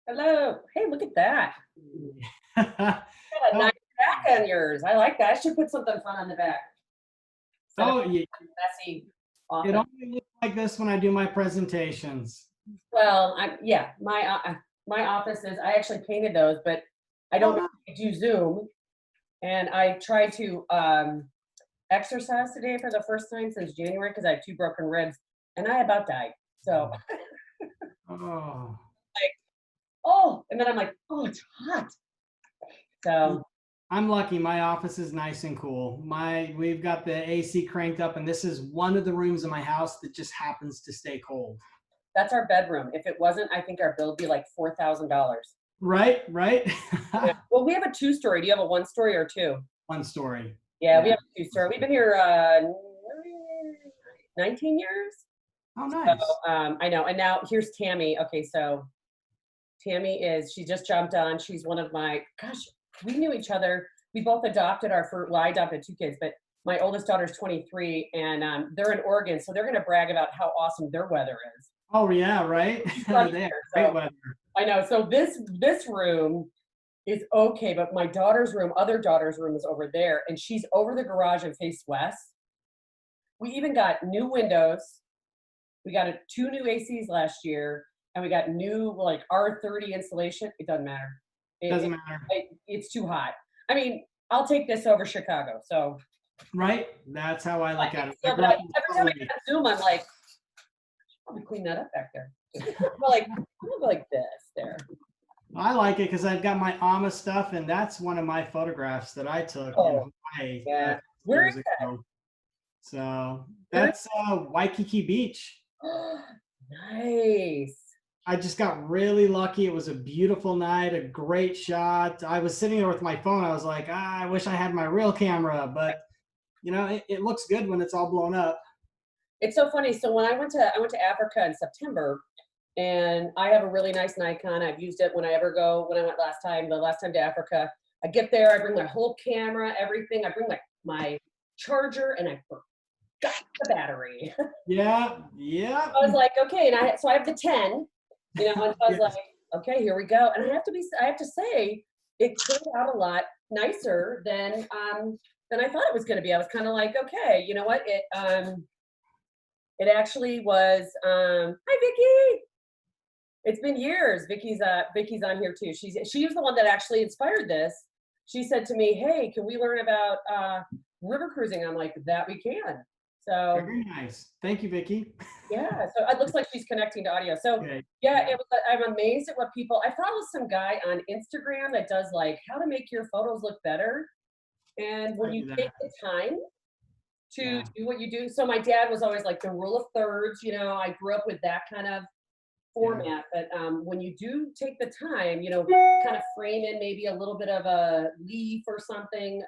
Hello. Hey, look at that. Oh, Got a nice back on yours. I like that. I should put something fun on the back. Instead of oh, yeah. messy It office. only looks like this when I do my presentations. Well, yeah, my office is, I actually painted those, but I don't Oh, do Zoom. And I tried to exercise today for the first time since January because I have 2 broken ribs and I about died. So oh. like, oh, and then I'm like, oh, it's hot. So I'm lucky. My office is nice and cool. We've got the AC cranked up, and this is one of the rooms in my house that just happens to stay cold. that's our bedroom. If it wasn't, I think our bill would be like $4,000. Right, right. Yeah. Well, we have a 2-story. Do you have a 1-story or 2? One story. Yeah, we Yeah. have a 2-story. We've been here 19 years. Oh, So nice. I know. And now here's Tammy. Okay, so Tammy she just jumped on. She's one of my, gosh, we knew each other. We both adopted our first, well, I adopted 2 kids, but my oldest daughter's 23 and they're in Oregon. So they're going to brag about how awesome their weather is. Oh, yeah, right. She's from They have here, great so weather. I know. So this room is okay, but my daughter's room, other daughter's room is over there, and she's over the garage and face west. We even got new windows. We got 2 new ACs last year, and we got new like R30 insulation. It doesn't matter. Doesn't matter. It's too hot. I mean, I'll take this over Chicago. So, Right? That's how I look at it. I so, grew but up in every time I get Philly. on Zoom, I'm like, I'm gonna clean that up back there. But like, I'm gonna go like this there. I like it because I've got my Ama stuff, and that's one of my photographs that I took in Oh, Hawaii yeah. Where is years ago. So that? that's Waikiki Beach. Nice. I just got really lucky. It was a beautiful night, a great shot. I was sitting there with my phone. I was like, I wish I had my real camera, but it looks good when it's all blown up. It's so funny. So when I went to Africa in September, and I have a really nice Nikon. I've used it when I ever go. When I went the last time to Africa, I get there. I bring my whole camera, everything. I bring my charger, and I forgot the battery. Yeah, yeah. I was like, okay, and so I have the 10, and so I was like, Yes. okay, here we go. And I have to say, it turned out a lot nicer than I thought it was going to be. I was kind of like, okay, you know what? It actually was. Hi, Vicky. It's been years. Vicky's on here too. She was the one that actually inspired this. She said to me, "Hey, can we learn about river cruising?" I'm like, "That we can." So Very nice. Thank you, Vicky. yeah, so it looks like she's connecting to audio. So Okay. yeah, Yeah. I'm amazed at what people. I follow some guy on Instagram that does like how to make your photos look better. And when I you do take that. the time to Yeah. do what you do. So my dad was always like the rule of thirds, you know, I grew up with that kind of Yeah. format. But when you do take the time, you know, kind of frame in maybe a little bit of a leaf or something,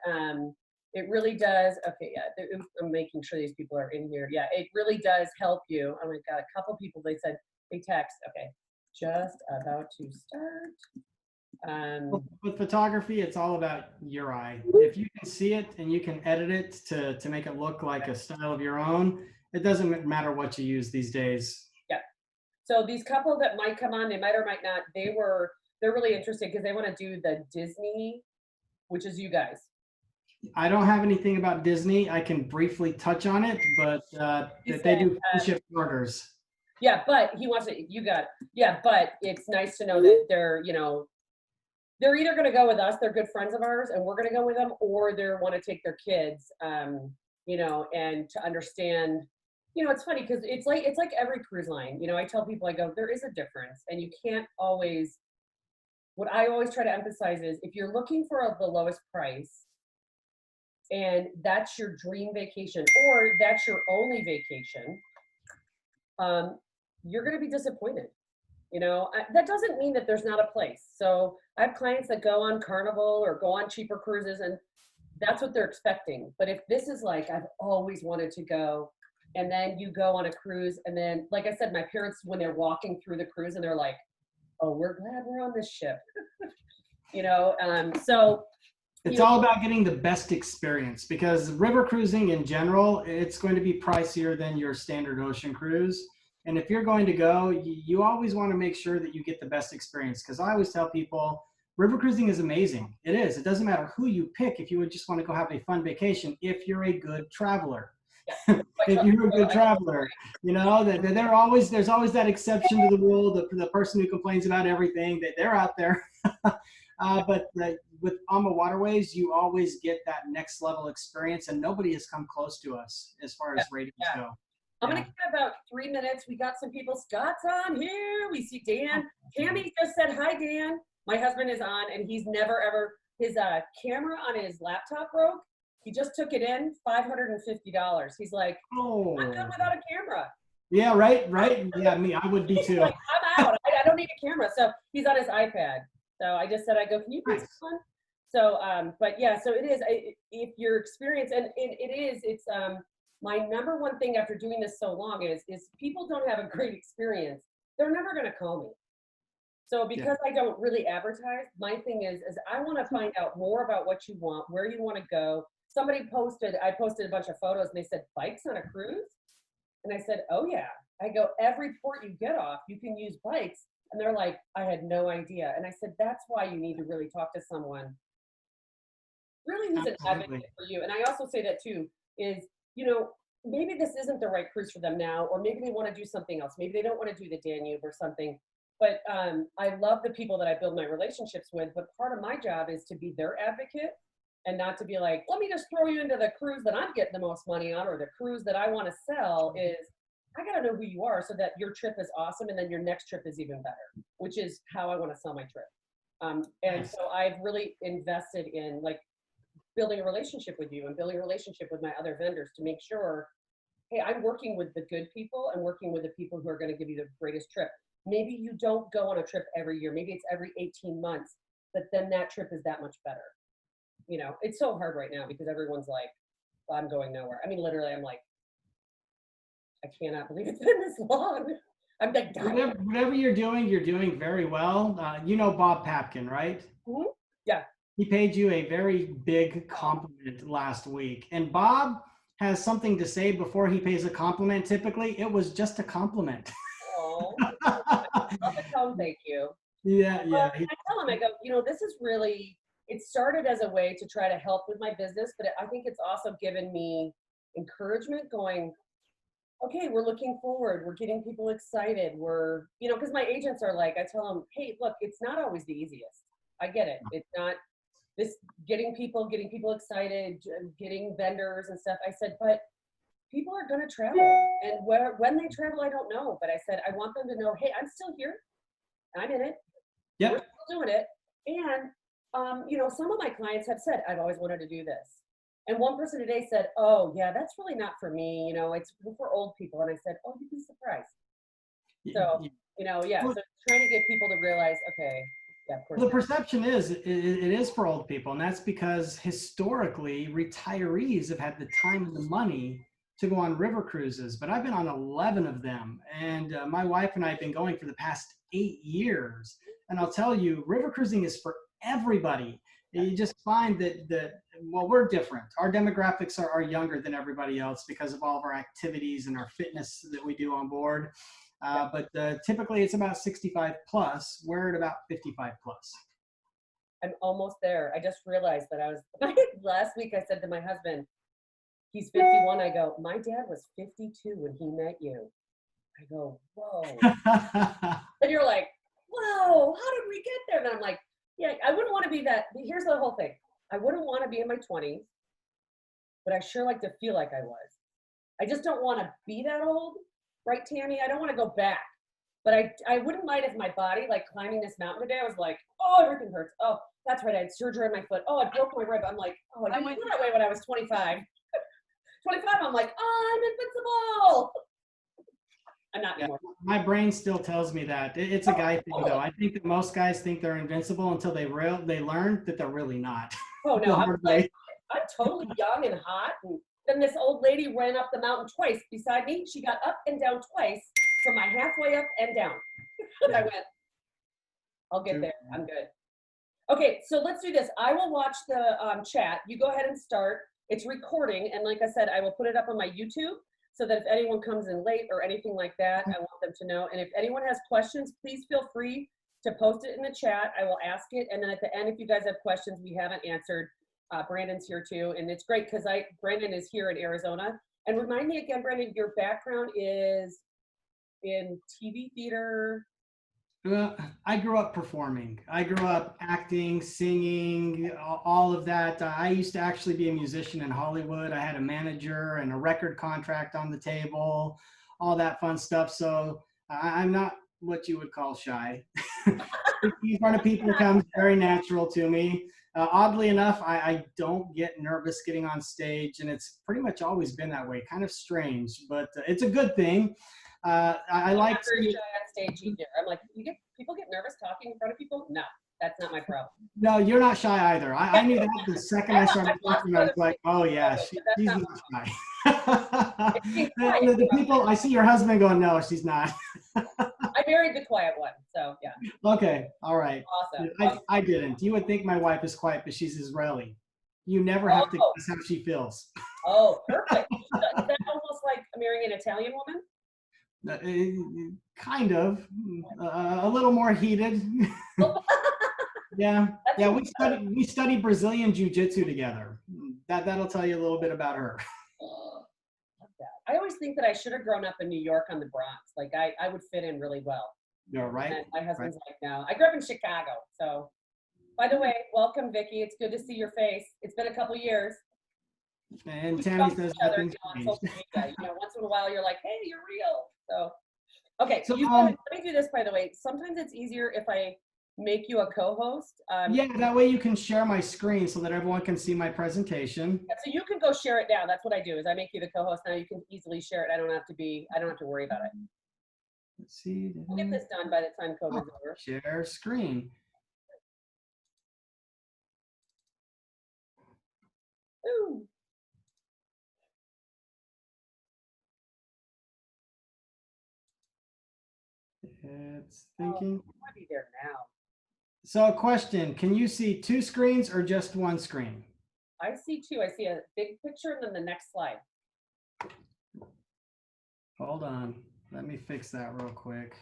it really does. Okay, yeah, I'm making sure these people are in here. Yeah, it really does help you. Oh my God, a couple people, they said, they text, okay, just about to start. With photography, it's all about your eye. If you can see it and you can edit it to make it look like a style of your own, it doesn't matter what you use these days. Yeah. So these couple that might come on, they might or might not, they're really interested because they want to do the Disney, which is you guys. I don't have anything about Disney. I can briefly touch on it, but He that they said, do friendship charters. yeah, but he wants to, you got, yeah, but it's nice to know that they're, you know, they're either going to go with us, they're good friends of ours, and we're going to go with them, or they want to take their kids, you know, and to understand, you know, it's funny because it's like every cruise line. You know, I tell people, I go, there is a difference, and you can't always. What I always try to emphasize is if you're looking for the lowest price, and that's your dream vacation, or that's your only vacation, um, you're going to be disappointed. You know, that doesn't mean that there's not a place. So I have clients that go on Carnival or go on cheaper cruises, and that's what they're expecting. But if this is like, I've always wanted to go, and then you go on a cruise, and then, like I said, my parents, when they're walking through the cruise, and they're like, oh, we're glad we're on this ship. You know, so. It's You know, all about getting the best experience because river cruising in general, it's going to be pricier than your standard ocean cruise. And if you're going to go, you always want to make sure that you get the best experience. Because I always tell people, river cruising is amazing. It is. It doesn't matter who you pick if you would just want to go have a fun vacation, if you're a good traveler. yeah. If you're a good traveler, you know, that there's always that exception to the rule, the person who complains about everything, that they're out there. But with AmaWaterways, you always get that next level experience, and nobody has come close to us as far as ratings go. I'm gonna give about 3 minutes. We got some people. Scott's on here. We see Dan. Tammy just said hi, Dan. My husband is on, and he's never ever his camera on his laptop broke. He just took it in, $550. He's like, Oh, I'm good without a camera. yeah, right. Yeah, me, I would be He's too. like, I'm out. I don't need a camera. So he's on his iPad. So I just said, I go, can you please come on? So, but yeah, so it is. If your experience, and it's my number one thing after doing this so long is people don't have a great experience, they're never going to call me. So because I don't really advertise, my thing is I want to find out more about what you want, where you want to go. I posted a bunch of photos, and they said, bikes on a cruise? And I said, oh yeah. I go, every port you get off, you can use bikes. And they're like, I had no idea. And I said, that's why you need to really talk to someone really who's an advocate for you. And I also say that too, is, you know, maybe this isn't the right cruise for them now, or maybe they want to do something else. Maybe they don't want to do the Danube or something. But I love the people that I build my relationships with. But part of my job is to be their advocate and not to be like, let me just throw you into the cruise that I'm getting the most money on, or the cruise that I want to sell. Is I got to know who you are so that your trip is awesome, and then your next trip is even better, which is how I want to sell my trip. And so I've really invested in like building a relationship with you and building a relationship with my other vendors to make sure, hey, I'm working with the good people and working with the people who are going to give you the greatest trip. Maybe you don't go on a trip every year. Maybe it's every 18 months, but then that trip is that much better. You know, it's so hard right now because everyone's like, well, I'm going nowhere. I mean, literally, I'm like, I cannot believe it's been this long. I'm like, whatever you're doing very well. You know Bob Papkin, right? Mm-hmm. Yeah. He paid you a very big compliment last week. And Bob has something to say before he pays a compliment. Typically, it was just a compliment. Oh, I'll just tell him thank you. Yeah. I tell him, I go, you know, this is really, it started as a way to try to help with my business, but I think it's also given me encouragement going, okay, we're looking forward. We're getting people excited. We're, you know, because my agents are like, I tell them, hey, look, it's not always the easiest. I get it. It's not this getting people excited, getting vendors and stuff. I said, but people are going to travel, and when they travel, I don't know. But I said, I want them to know, hey, I'm still here. I'm in it. Yep. We're still doing it. And, you know, some of my clients have said, I've always wanted to do this. And one person today said, "Oh, yeah, that's really not for me. You know, it's for old people." And I said, "Oh, you'd be surprised." So, yeah. Well, So trying to get people to realize, okay, yeah, of course. the perception is it is for old people, and that's because historically retirees have had the time and the money to go on river cruises. But I've been on 11 of them, and my wife and I have been going for the past 8 years. And I'll tell you, river cruising is for everybody. You just find that well, we're different. Our demographics are younger than everybody else because of all of our activities and our fitness that we do on board. But typically it's about 65 plus. We're at about 55 plus. I'm almost there. I just realized that I was last week. I said to my husband, he's 51. I go, my dad was 52 when he met you. I go, whoa. And you're like, whoa, how did we get there? And I'm like, yeah, I wouldn't want to be that. Here's the whole thing. I wouldn't want to be in my 20s, but I sure like to feel like I was. I just don't want to be that old, right, Tammy? I don't want to go back. But I wouldn't mind if my body, like climbing this mountain today, I was like, oh, everything hurts. Oh, that's right, I had surgery on my foot. Oh, I broke my rib. I'm like, oh, I didn't feel that way when I was 25. 25, I'm like, oh, I'm invincible. I'm not anymore. My brain still tells me that. It's a guy thing, though. I think that most guys think they're invincible until they learn that they're really not. Oh, no, I'm like, I'm totally young and hot. And then this old lady ran up the mountain twice beside me. She got up and down twice from my halfway up and down. And I went, I'll get there. I'm good. Okay, so let's do this. I will watch the chat. You go ahead and start. It's recording. And like I said, I will put it up on my YouTube so that if anyone comes in late or anything like that, I want them to know. And if anyone has questions, please feel free to post it in the chat. I will ask it. And then at the end, if you guys have questions we haven't answered, Brandon's here too. And it's great because Brandon is here in Arizona. And remind me again, Brandon, your background is in TV, theater. I grew up performing. I grew up acting, singing, all of that. I used to actually be a musician in Hollywood. I had a manager and a record contract on the table, all that fun stuff. So I'm not what you would call shy. In front of people comes very natural to me. Oddly enough, I don't get nervous getting on stage, and it's pretty much always been that way. Kind of strange, but it's a good thing. I like to shy on stage either. I'm like, people get nervous talking in front of people? No, that's not my problem. No, you're not shy either. I knew that the second I started talking. I was like, oh yeah, she's not shy. the people, I see your husband going, no, she's not. I married the quiet one, so yeah. Okay, all right. Awesome. I didn't. You would think my wife is quiet, but she's Israeli. You never have to guess how she feels. Oh, perfect. Is that almost like marrying an Italian woman? Kind of, a little more heated. Yeah. We study Brazilian jiu-jitsu together. That'll tell you a little bit about her. I always think that I should have grown up in New York on the Bronx. Like I would fit in really well. You're right. And my husband's like, no. I grew up in Chicago. So, by the way, welcome, Vicki. It's good to see your face. It's been a couple years. And Tammy says nothing's changed. Once in a while, you're like, hey, you're real. So, okay. So let me do this, by the way. Sometimes it's easier if I make you a co-host. Yeah, that way you can share my screen so that everyone can see my presentation. Yeah, so you can go share it now. That's what I do. Is I make you the co-host now. You can easily share it. I don't have to worry about it. Let's see. We'll get this done by the time COVID's over. Share screen. Ooh. It's thinking. I might be there now. So a question, can you see two screens or just one screen? I see two. I see a big picture and then the next slide. Hold on. Let me fix that real quick.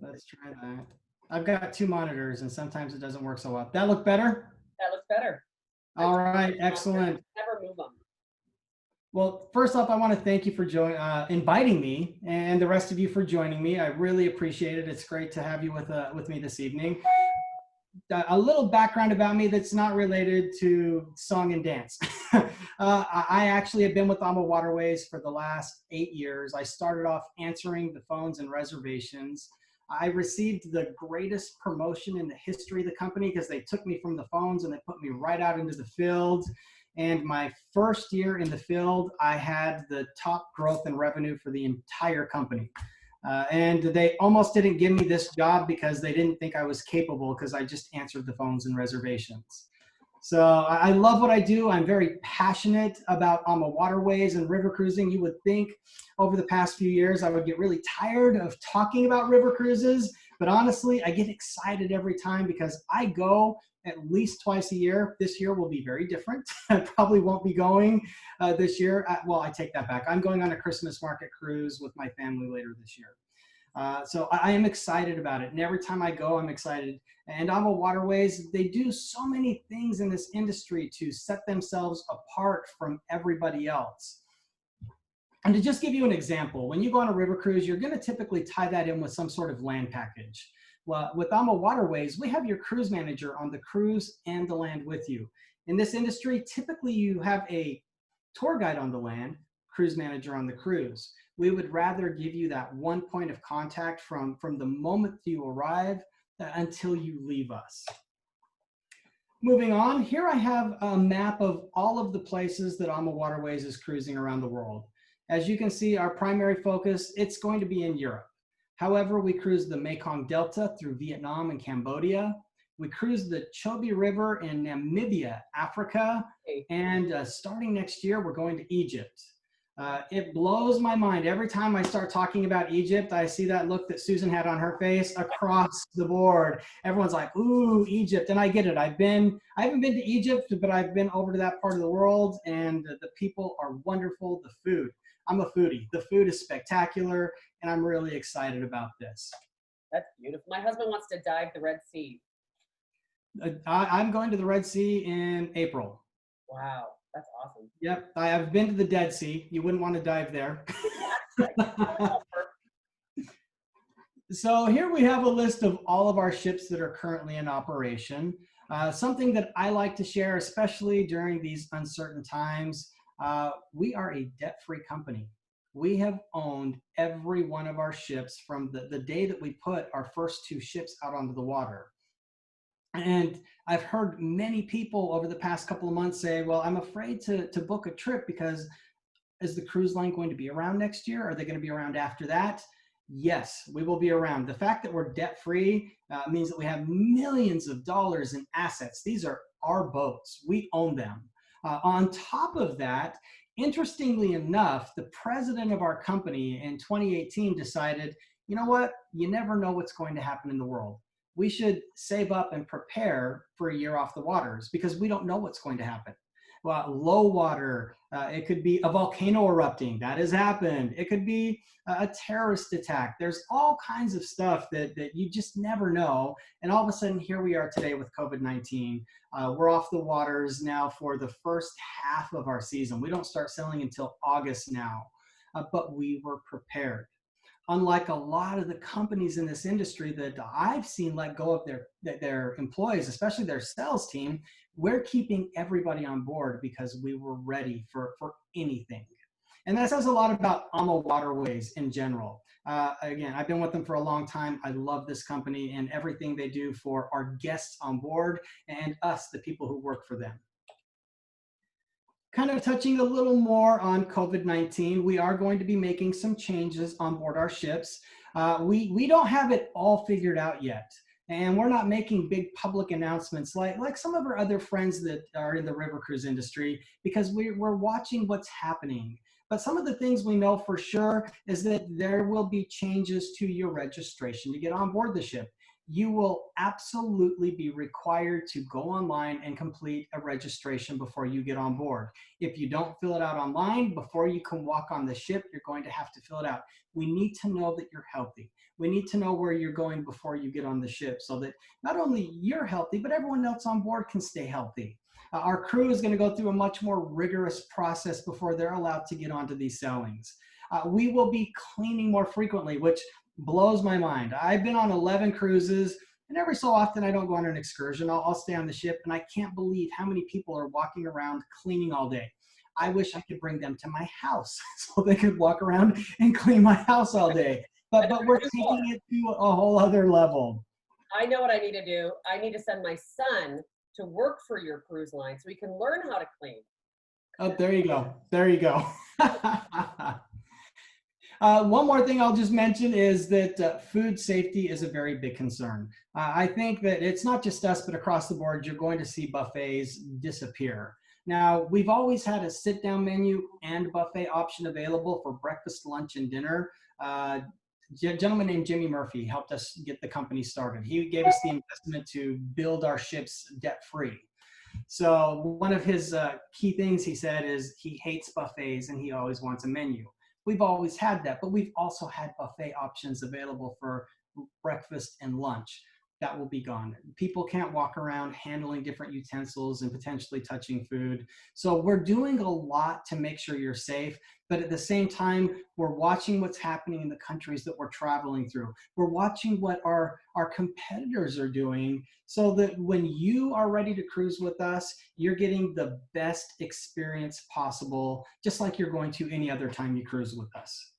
Let's try that. I've got two monitors and sometimes it doesn't work so well. That look better? That looks better. All right, excellent. Never move them. Well, first off, I want to thank you for inviting me and the rest of you for joining me. I really appreciate it. It's great to have you with me this evening. A little background about me that's not related to song and dance. I actually have been with AmaWaterways for the last 8 years. I started off answering the phones and reservations. I received the greatest promotion in the history of the company because they took me from the phones and they put me right out into the field. And my first year in the field, I had the top growth in revenue for the entire company. And they almost didn't give me this job because they didn't think I was capable because I just answered the phones and reservations. So I love what I do. I'm very passionate about AmaWaterways and river cruising. You would think over the past few years I would get really tired of talking about river cruises, but honestly, I get excited every time because I go at least twice a year. This year will be very different. I probably won't be going this year. Well, I take that back. I'm going on a Christmas market cruise with my family later this year. So I am excited about it. And every time I go, I'm excited. And AmaWaterways, they do so many things in this industry to set themselves apart from everybody else. And to just give you an example, when you go on a river cruise, you're going to typically tie that in with some sort of land package. Well, with AmaWaterways, we have your cruise manager on the cruise and the land with you. In this industry, typically you have a tour guide on the land, cruise manager on the cruise. We would rather give you that one point of contact from the moment you arrive until you leave us. Moving on, here I have a map of all of the places that AmaWaterways is cruising around the world. As you can see, our primary focus, it's going to be in Europe. However, we cruise the Mekong Delta through Vietnam and Cambodia. We cruise the Chobe River in Namibia, Africa. And starting next year, we're going to Egypt. It blows my mind. Every time I start talking about Egypt, I see that look that Susan had on her face across the board. Everyone's like, ooh, Egypt. And I get it. I haven't been to Egypt, but I've been over to that part of the world, and the people are wonderful. The food. I'm a foodie. The food is spectacular, and I'm really excited about this. That's beautiful. My husband wants to dive the Red Sea. I'm going to the Red Sea in April. Wow, that's awesome. Yep, I have been to the Dead Sea. You wouldn't want to dive there. So here we have a list of all of our ships that are currently in operation. Something that I like to share, especially during these uncertain times, we are a debt-free company. We have owned every one of our ships from the day that we put our first 2 ships out onto the water. And I've heard many people over the past couple of months say, well, I'm afraid to book a trip because is the cruise line going to be around next year? Are they going to be around after that? Yes, we will be around. The fact that we're debt-free means that we have millions of dollars in assets. These are our boats. We own them. On top of that, interestingly enough, the president of our company in 2018 decided, you know what? You never know what's going to happen in the world. We should save up and prepare for a year off the waters because we don't know what's going to happen. Well, low water, it could be a volcano erupting, that has happened. It could be a terrorist attack. There's all kinds of stuff that you just never know. And all of a sudden, here we are today with COVID-19. We're off the waters now for the first half of our season. We don't start sailing until August now, but we were prepared. Unlike a lot of the companies in this industry that I've seen let go of their employees, especially their sales team, we're keeping everybody on board because we were ready for anything. And that says a lot about AmaWaterways in general. Again, I've been with them for a long time. I love this company and everything they do for our guests on board and us, the people who work for them. Kind of touching a little more on COVID-19, we are going to be making some changes on board our ships. We don't have it all figured out yet, and we're not making big public announcements like some of our other friends that are in the river cruise industry because we're watching what's happening. But some of the things we know for sure is that there will be changes to your registration to get on board the ship. You will absolutely be required to go online and complete a registration before you get on board. If you don't fill it out online, before you can walk on the ship, you're going to have to fill it out. We need to know that you're healthy. We need to know where you're going before you get on the ship so that not only you're healthy, but everyone else on board can stay healthy. Our crew is going to go through a much more rigorous process before they're allowed to get onto these sailings. We will be cleaning more frequently, which blows my mind. I've been on 11 cruises, and every so often I don't go on an excursion. I'll stay on the ship, and I can't believe how many people are walking around cleaning all day. I wish I could bring them to my house so they could walk around and clean my house all day. But we're taking it to a whole other level. I know what I need to do. I need to send my son to work for your cruise line so he can learn how to clean. Oh, there you go. There you go. One more thing I'll just mention is that food safety is a very big concern. I think that it's not just us, but across the board, you're going to see buffets disappear. Now, we've always had a sit-down menu and buffet option available for breakfast, lunch, and dinner. A gentleman named Jimmy Murphy helped us get the company started. He gave us the investment to build our ships debt-free. So one of his key things he said is he hates buffets and he always wants a menu. We've always had that, but we've also had buffet options available for breakfast and lunch. That will be gone. People can't walk around handling different utensils and potentially touching food. So we're doing a lot to make sure you're safe, but at the same time, we're watching what's happening in the countries that we're traveling through. We're watching what our competitors are doing so that when you are ready to cruise with us, you're getting the best experience possible, just like you're going to any other time you cruise with us.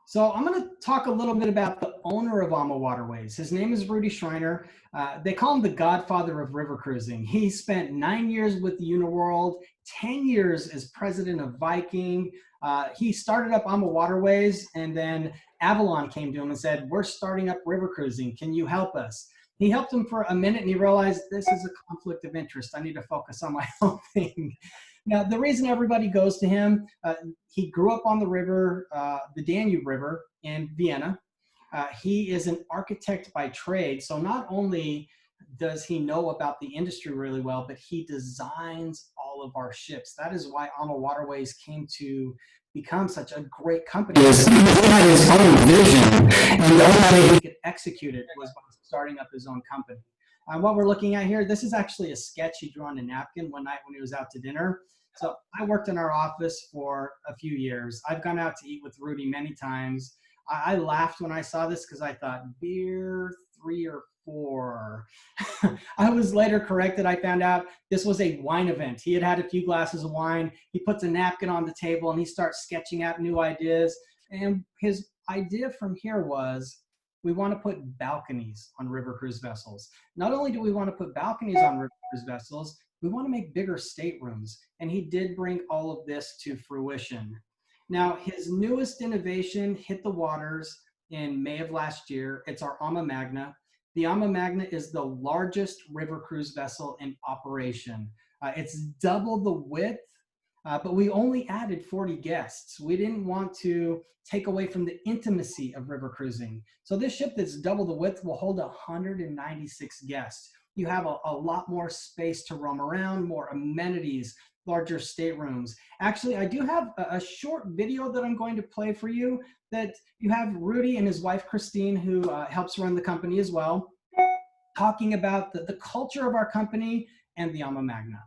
So I'm going to talk a little bit about the owner of AmaWaterways. His name is Rudy Schreiner. They call him the godfather of river cruising. He spent 9 years with the Uniworld, 10 years as president of Viking. He started up AmaWaterways, and then Avalon came to him and said, "We're starting up river cruising. Can you help us?" He helped him for a minute, and he realized this is a conflict of interest. I need to focus on my own thing. Now, the reason everybody goes to him, he grew up on the river, the Danube River in Vienna. He is an architect by trade. So not only does he know about the industry really well, but he designs all of our ships. That is why AmaWaterways came to become such a great company. He had his own vision, and the only way he could execute it was by starting up his own company. What we're looking at here, this is actually a sketch he drew on a napkin one night when he was out to dinner. So I worked in our office for a few years. I've gone out to eat with Rudy many times. I laughed when I saw this because I thought beer 3 or 4. I was later corrected. I found out this was a wine event. He had had a few glasses of wine. He puts a napkin on the table and he starts sketching out new ideas. And his idea from here was, we want to put balconies on river cruise vessels. Not only do we want to put balconies on river cruise vessels, we want to make bigger staterooms. And he did bring all of this to fruition. Now, his newest innovation hit the waters in May of last year. It's our Ama Magna. The Ama Magna is the largest river cruise vessel in operation. It's double the width, but we only added 40 guests. We didn't want to take away from the intimacy of river cruising. So this ship that's double the width will hold 196 guests. You have a lot more space to roam around, more amenities, larger staterooms. Actually, I do have a short video that I'm going to play for you that you have Rudy and his wife, Christine, who helps run the company as well, talking about the culture of our company and the Ama Magna.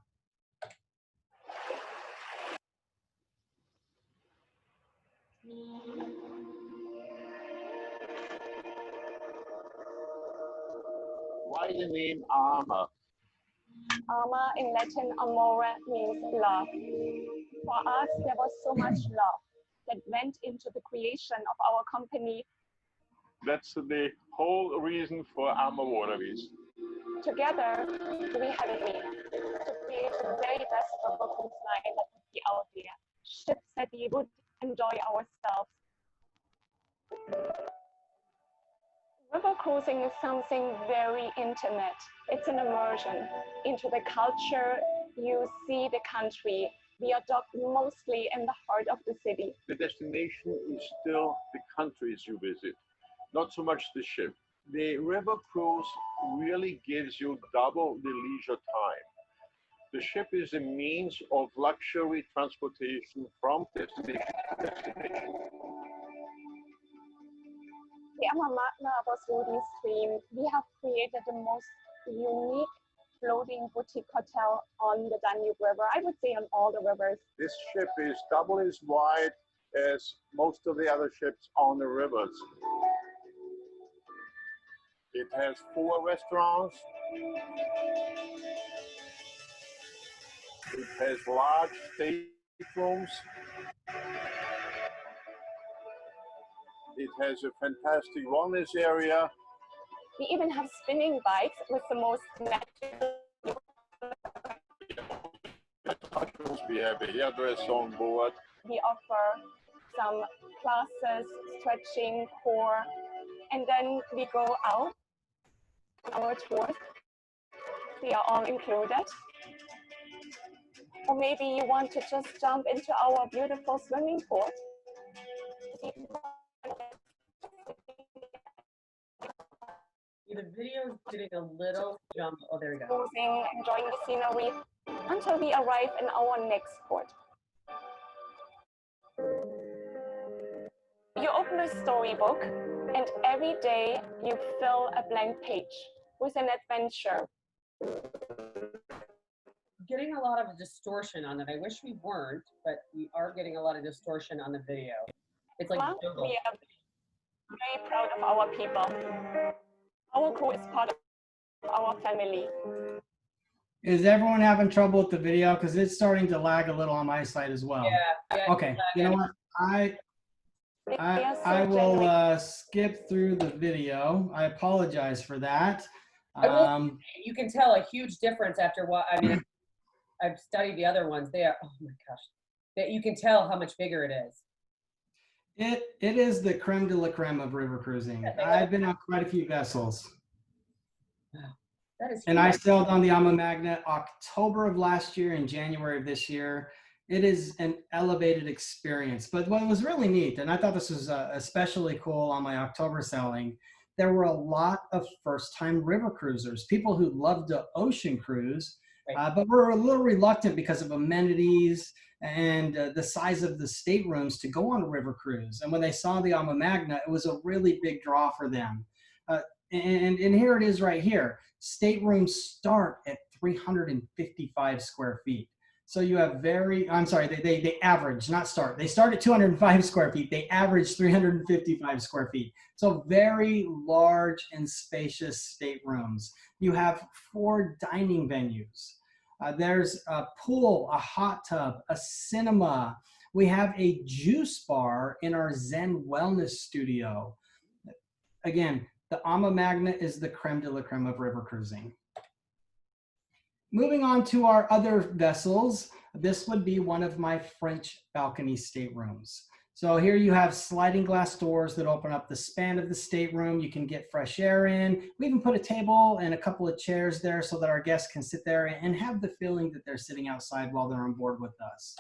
Why the name Ama? Ama in Latin, amore, means love. For us, there was so much love that went into the creation of our company. That's the whole reason for AmaWaterways. Together, we have a dream to create the very best river cruise line that would be out there. Ships that we would enjoy ourselves. River cruising is something very intimate. It's an immersion into the culture. You see the country. We are docked mostly in the heart of the city. The destination is still the countries you visit, not so much the ship. The river cruise really gives you double the leisure time. The ship is a means of luxury transportation from destination to destination. The Ama Magna was Rudy's dream. We have created the most unique floating boutique hotel on the Danube River. I would say on all the rivers. This ship is double as wide as most of the other ships on the rivers. It has 4 restaurants. It has large staterooms. It has a fantastic wellness area. We even have spinning bikes with the most magical We have a hairdresser on board. We offer some classes, stretching, core, and then we go out on our tours. They are all included. Or maybe you want to just jump into our beautiful swimming pool. The video is getting a little jump. Oh, there we go. Cruising, enjoying the scenery until we arrive in our next port. You open a storybook, and every day you fill a blank page with an adventure. Getting a lot of distortion on it. I wish we weren't, but we are getting a lot of distortion on the video. It's like jungle. We are very proud of our people. Our crew is part of our family. Is everyone having trouble with the video? Because it's starting to lag a little on my side as well. Yeah. Okay. You know what? I will skip through the video. I apologize for that. You can tell a huge difference after what I mean. I've studied the other ones. They are, oh my gosh, that you can tell how much bigger it is. It is the creme de la creme of river cruising. I've been on quite a few vessels. That is huge. And I sailed on the AmaMagna October of last year and January of this year. It is an elevated experience. But what was really neat, and I thought this was especially cool on my October sailing, there were a lot of first-time river cruisers, people who loved to ocean cruise, but were a little reluctant because of amenities and the size of the staterooms to go on a river cruise. And when they saw the AmaMagna, it was a really big draw for them. And here it is right here. Staterooms start at 355 square feet. So you have they average, not start. They start at 205 square feet. They average 355 square feet. So very large and spacious staterooms. You have 4 dining venues. There's a pool, a hot tub, a cinema. We have a juice bar in our Zen Wellness Studio. Again, the AmaMagna is the creme de la creme of river cruising. Moving on to our other vessels, this would be one of my French balcony staterooms. So here you have sliding glass doors that open up the span of the stateroom. You can get fresh air in. We even put a table and a couple of chairs there so that our guests can sit there and have the feeling that they're sitting outside while they're on board with us.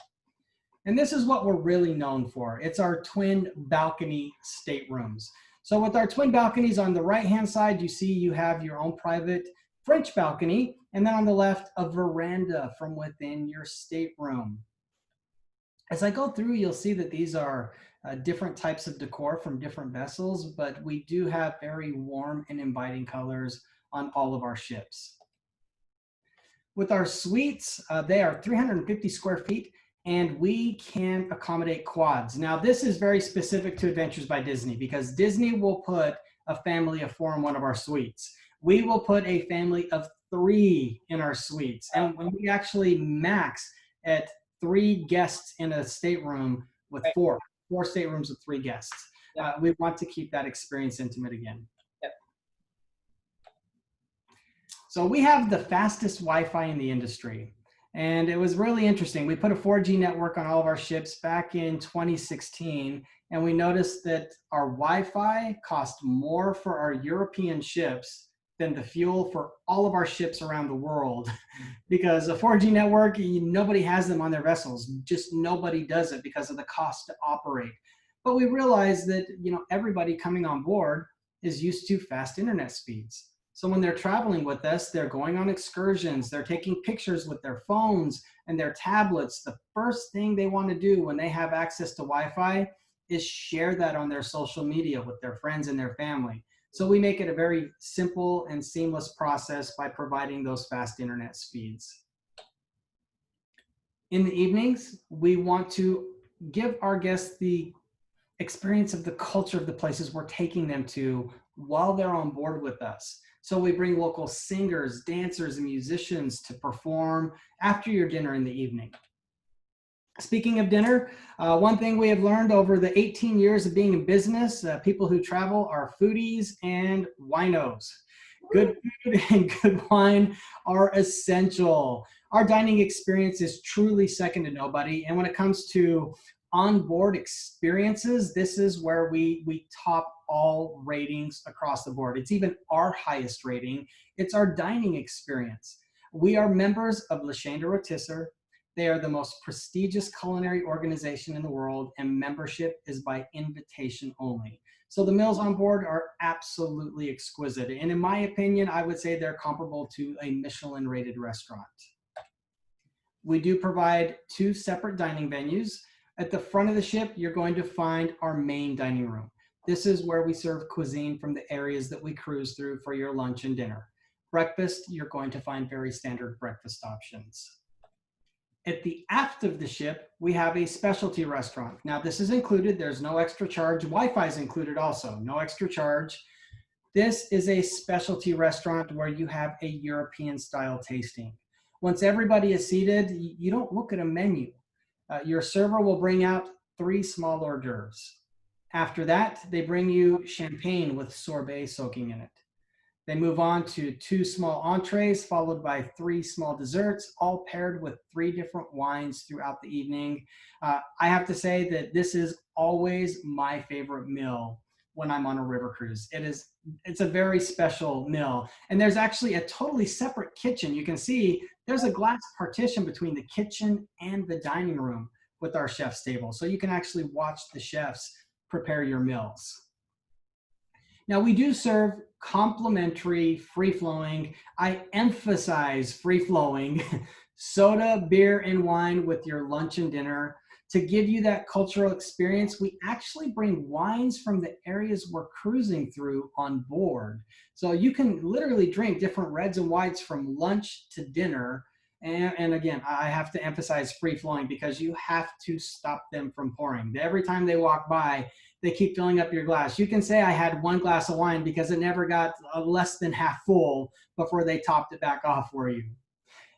And this is what we're really known for. It's our twin balcony staterooms. So with our twin balconies on the right-hand side, you see you have your own private French balcony, and then on the left, a veranda from within your stateroom. As I go through, you'll see that these are different types of decor from different vessels, but we do have very warm and inviting colors on all of our ships. With our suites, they are 350 square feet, and we can accommodate quads. Now, this is very specific to Adventures by Disney because Disney will put a family of 4 in one of our suites. We will put a family of 3 in our suites. And when we actually max at 3 guests in a stateroom with 4 staterooms with 3 guests. We want to keep that experience intimate again. Yep. So we have the fastest Wi-Fi in the industry. And it was really interesting. We put a 4G network on all of our ships back in 2016. And we noticed that our Wi-Fi cost more for our European ships than the fuel for all of our ships around the world. Because a 4G network, nobody has them on their vessels. Just nobody does it because of the cost to operate. But we realized that everybody coming on board is used to fast internet speeds. So when they're traveling with us, they're going on excursions, they're taking pictures with their phones and their tablets. The first thing they want to do when they have access to Wi-Fi is share that on their social media with their friends and their family. So we make it a very simple and seamless process by providing those fast internet speeds. In the evenings, we want to give our guests the experience of the culture of the places we're taking them to while they're on board with us. So we bring local singers, dancers, and musicians to perform after your dinner in the evening. Speaking of dinner, one thing we have learned over the 18 years of being in business, people who travel are foodies and winos. Good food and good wine are essential. Our dining experience is truly second to nobody. And when it comes to onboard experiences, this is where we top all ratings across the board. It's even our highest rating. It's our dining experience. We are members of Le Chien de Rôtisseur. They are the most prestigious culinary organization in the world, and membership is by invitation only. So the meals on board are absolutely exquisite. And in my opinion, I would say they're comparable to a Michelin-rated restaurant. We do provide 2 separate dining venues. At the front of the ship, you're going to find our main dining room. This is where we serve cuisine from the areas that we cruise through for your lunch and dinner. Breakfast, you're going to find very standard breakfast options. At the aft of the ship, we have a specialty restaurant. Now, this is included. There's no extra charge. Wi-Fi is included also, no extra charge. This is a specialty restaurant where you have a European style tasting. Once everybody is seated, you don't look at a menu. Your server will bring out 3 small hors d'oeuvres. After that, they bring you champagne with sorbet soaking in it. They move on to 2 small entrees, followed by 3 small desserts, all paired with 3 different wines throughout the evening. I have to say that this is always my favorite meal when I'm on a river cruise. It's a very special meal. And there's actually a totally separate kitchen. You can see there's a glass partition between the kitchen and the dining room with our chef's table. So you can actually watch the chefs prepare your meals. Now, we do serve complimentary, free-flowing, I emphasize free-flowing, soda, beer, and wine with your lunch and dinner. To give you that cultural experience, we actually bring wines from the areas we're cruising through on board. So you can literally drink different reds and whites from lunch to dinner. And again, I have to emphasize free-flowing because you have to stop them from pouring. Every time they walk by, they keep filling up your glass. You can say I had 1 glass of wine because it never got less than half full before they topped it back off for you.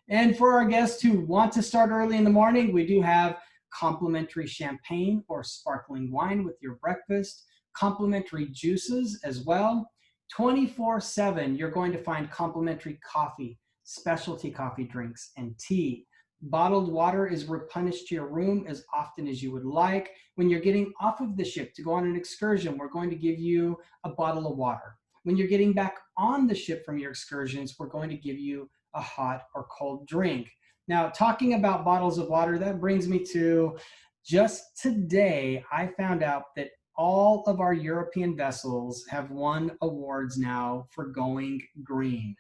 And for our guests who want to start early in the morning, we do have complimentary champagne or sparkling wine with your breakfast, complimentary juices as well. 24/7, you're going to find complimentary coffee, specialty coffee drinks, and tea. Bottled water is replenished to your room as often as you would like. When you're getting off of the ship to go on an excursion, we're going to give you a bottle of water. When you're getting back on the ship from your excursions, we're going to give you a hot or cold drink. Now, talking about bottles of water, that brings me to just today, I found out that all of our European vessels have won awards now for going green.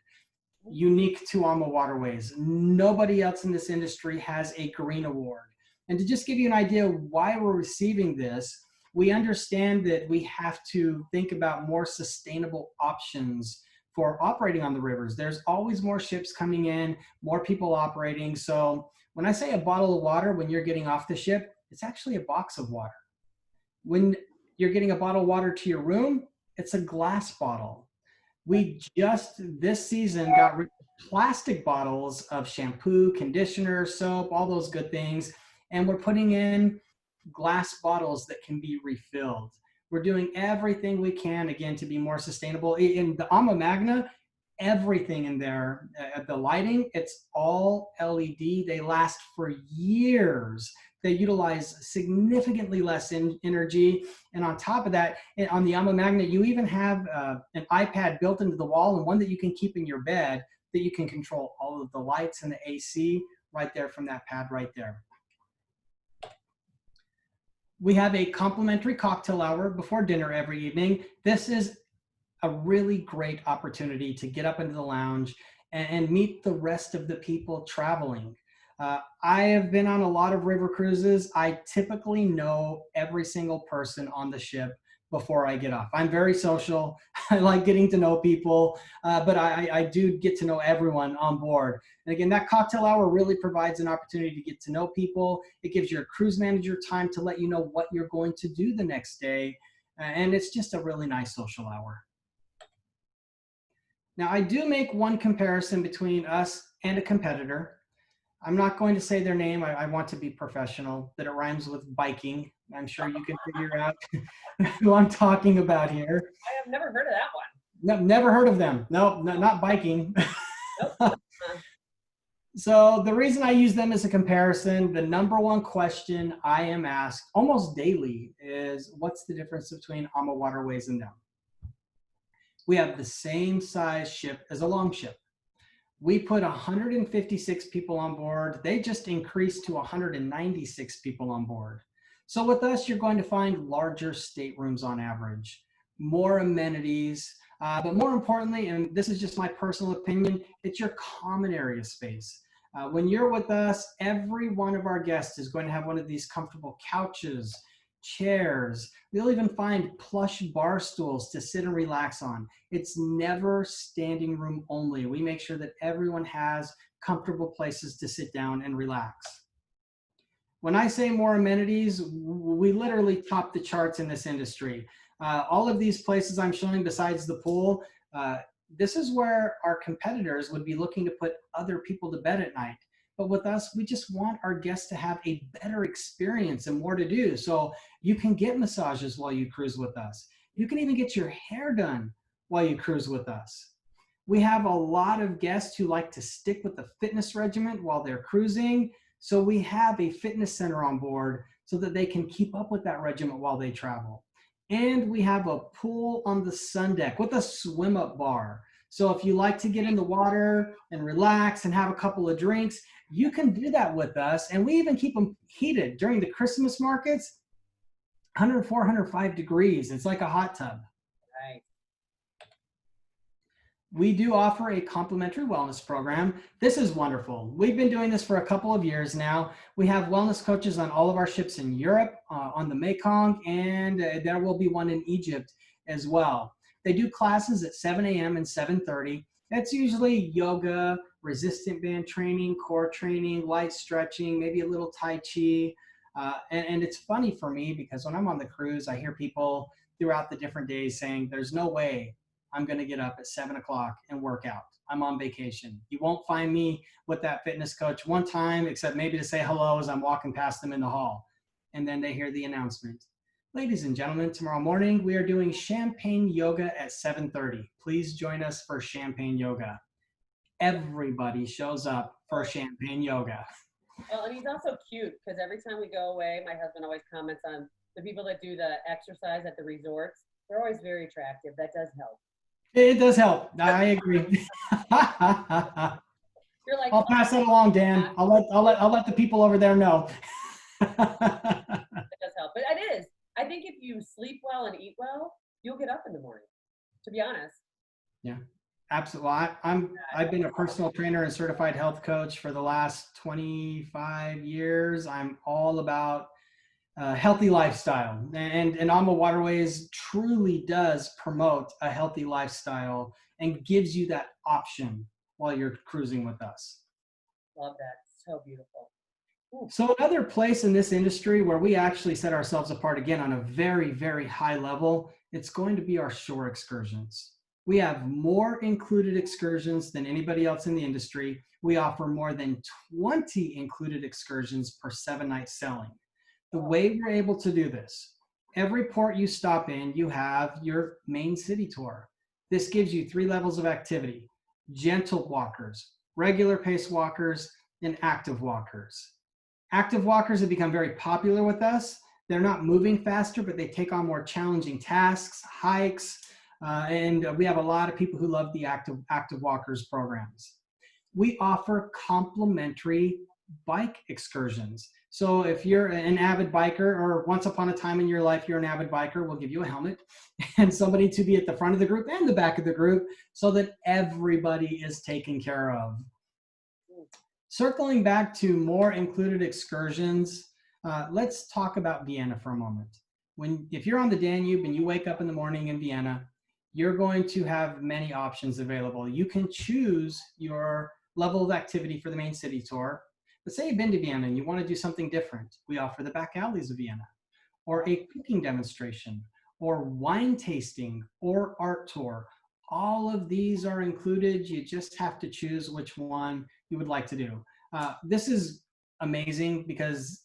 Unique to AmaWaterways. Nobody else in this industry has a green award. And to just give you an idea of why we're receiving this, we understand that we have to think about more sustainable options for operating on the rivers. There's always more ships coming in, more people operating. So when I say a bottle of water, when you're getting off the ship, it's actually a box of water. When you're getting a bottle of water to your room, it's a glass bottle. We just this season got rid of plastic bottles of shampoo, conditioner, soap, all those good things. And we're putting in glass bottles that can be refilled. We're doing everything we can, again, to be more sustainable. In the Ama Magna, everything in there, the lighting, it's all LED. They last for years. They utilize significantly less energy. And on top of that, on the Ama Magna, you even have an iPad built into the wall and one that you can keep in your bed that you can control all of the lights and the AC right there from that pad right there. We have a complimentary cocktail hour before dinner every evening. This is a really great opportunity to get up into the lounge and meet the rest of the people traveling. I have been on a lot of river cruises. I typically know every single person on the ship before I get off. I'm very social. I like getting to know people, but I do get to know everyone on board. And again, that cocktail hour really provides an opportunity to get to know people. It gives your cruise manager time to let you know what you're going to do the next day. And it's just a really nice social hour. Now, I do make one comparison between us and a competitor. I'm not going to say their name. I want to be professional, but it rhymes with biking. I'm sure you can figure out who I'm talking about here. I have never heard of that one. No, never heard of them. No, not biking. Nope. So the reason I use them as a comparison, the number one question I am asked almost daily is, what's the difference between AmaWaterways and them? We have the same size ship as a longship. We put 156 people on board. They just increased to 196 people on board. So with us, you're going to find larger staterooms on average, more amenities, but more importantly, and this is just my personal opinion, it's your common area space. When you're with us, every one of our guests is going to have one of these comfortable couches, chairs. You'll even find plush bar stools to sit and relax on. It's never standing room only. We make sure that everyone has comfortable places to sit down and relax. When I say more amenities, we literally top the charts in this industry. All of these places I'm showing besides the pool, this is where our competitors would be looking to put other people to bed at night. But with us, we just want our guests to have a better experience and more to do. So you can get massages while you cruise with us. You can even get your hair done while you cruise with us. We have a lot of guests who like to stick with the fitness regimen while they're cruising. So we have a fitness center on board so that they can keep up with that regimen while they travel. And we have a pool on the sun deck with a swim up bar. So if you like to get in the water and relax and have a couple of drinks, you can do that with us. And we even keep them heated during the Christmas markets, 104, 105 degrees. It's like a hot tub. Right. We do offer a complimentary wellness program. This is wonderful. We've been doing this for a couple of years now. We have wellness coaches on all of our ships in Europe, on the Mekong, and there will be one in Egypt as well. They do classes at 7 a.m. and 7:30. That's usually yoga, resistant band training, core training, light stretching, maybe a little Tai Chi. And it's funny for me because when I'm on the cruise, I hear people throughout the different days saying, there's no way I'm going to get up at 7 o'clock and work out. I'm on vacation. You won't find me with that fitness coach one time, except maybe to say hello as I'm walking past them in the hall. And then they hear the announcement. Ladies and gentlemen, tomorrow morning, we are doing champagne yoga at 7:30. Please join us for champagne yoga. Everybody shows up for champagne yoga. Well, and he's also cute because every time we go away, my husband always comments on the people that do the exercise at the resorts. They're always very attractive. That does help. It does help. I agree. You're like, I'll pass that along, Dan. I'll let the people over there know. It does help, but it is. I think if you sleep well and eat well, you'll get up in the morning. To be honest. Yeah, absolutely. Well, I've been a personal trainer and certified health coach for the last 25 years. I'm all about healthy lifestyle, and AmaWaterways truly does promote a healthy lifestyle and gives you that option while you're cruising with us. Love that. So beautiful. Ooh. So another place in this industry where we actually set ourselves apart again on a very, very high level, it's going to be our shore excursions. We have more included excursions than anybody else in the industry. We offer more than 20 included excursions per 7-night sailing. The way we're able to do this, every port you stop in, you have your main city tour. This gives you 3 levels of activity: gentle walkers, regular pace walkers, and active walkers. Active walkers have become very popular with us. They're not moving faster, but they take on more challenging tasks, hikes, and we have a lot of people who love the active walkers programs. We offer complimentary bike excursions. So if you're an avid biker, or once upon a time in your life you're an avid biker, we'll give you a helmet and somebody to be at the front of the group and the back of the group so that everybody is taken care of. Circling back to more included excursions, let's talk about Vienna for a moment. If you're on the Danube and you wake up in the morning in Vienna, you're going to have many options available. You can choose your level of activity for the main city tour. But say you've been to Vienna and you want to do something different. We offer the back alleys of Vienna, or a cooking demonstration, or wine tasting, or art tour. All of these are included. You just have to choose which one you would like to do. This is amazing because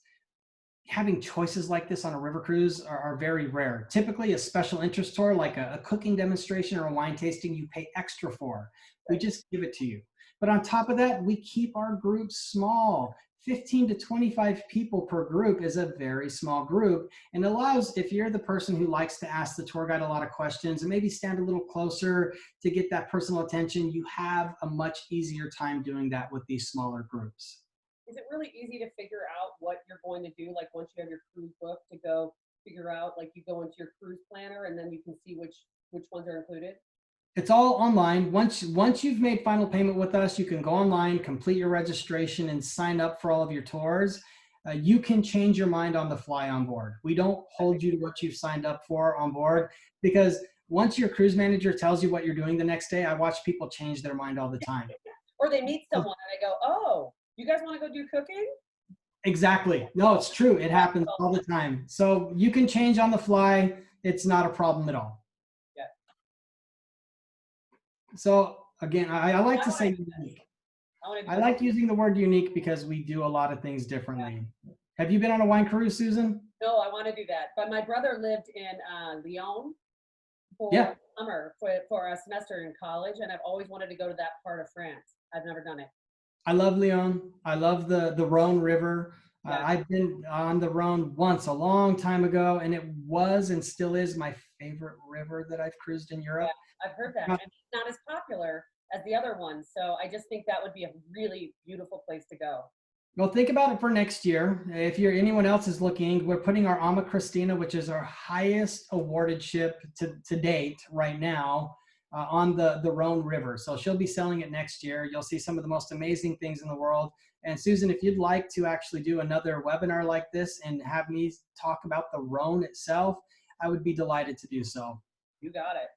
having choices like this on a river cruise are very rare. Typically a special interest tour like a cooking demonstration or a wine tasting you pay extra for. We just give it to you. But on top of that, we keep our groups small. 15 to 25 people per group is a very small group, and allows, if you're the person who likes to ask the tour guide a lot of questions and maybe stand a little closer to get that personal attention, you have a much easier time doing that with these smaller groups. Is it really easy to figure out what you're going to do? Like once you have your cruise book to go figure out, like you go into your cruise planner and then you can see which ones are included? It's all online. Once you've made final payment with us, you can go online, complete your registration, and sign up for all of your tours. You can change your mind on the fly on board. We don't hold you to what you've signed up for on board, because once your cruise manager tells you what you're doing the next day, I watch people change their mind all the time. Or they meet someone and they go, oh, you guys want to go do cooking? Exactly. No, it's true. It happens all the time. So you can change on the fly. It's not a problem at all. Yeah. So again, I like to say unique. I like using the word unique because we do a lot of things differently. Yeah. Have you been on a wine cruise, Susan? No, I want to do that. But my brother lived in Lyon for summer for a semester in college, and I've always wanted to go to that part of France. I've never done it. I love Lyon. I love the Rhone River. Yeah. I've been on the Rhone once a long time ago, and it was and still is my favorite river that I've cruised in Europe. Yeah, I've heard that. And it's not as popular as the other ones. So I just think that would be a really beautiful place to go. Well, think about it for next year. If anyone else is looking, we're putting our Ama Christina, which is our highest awarded ship to date right now, on the Rhone River. So she'll be selling it next year. You'll see some of the most amazing things in the world. And Susan, if you'd like to actually do another webinar like this and have me talk about the Rhone itself, I would be delighted to do so. You got it.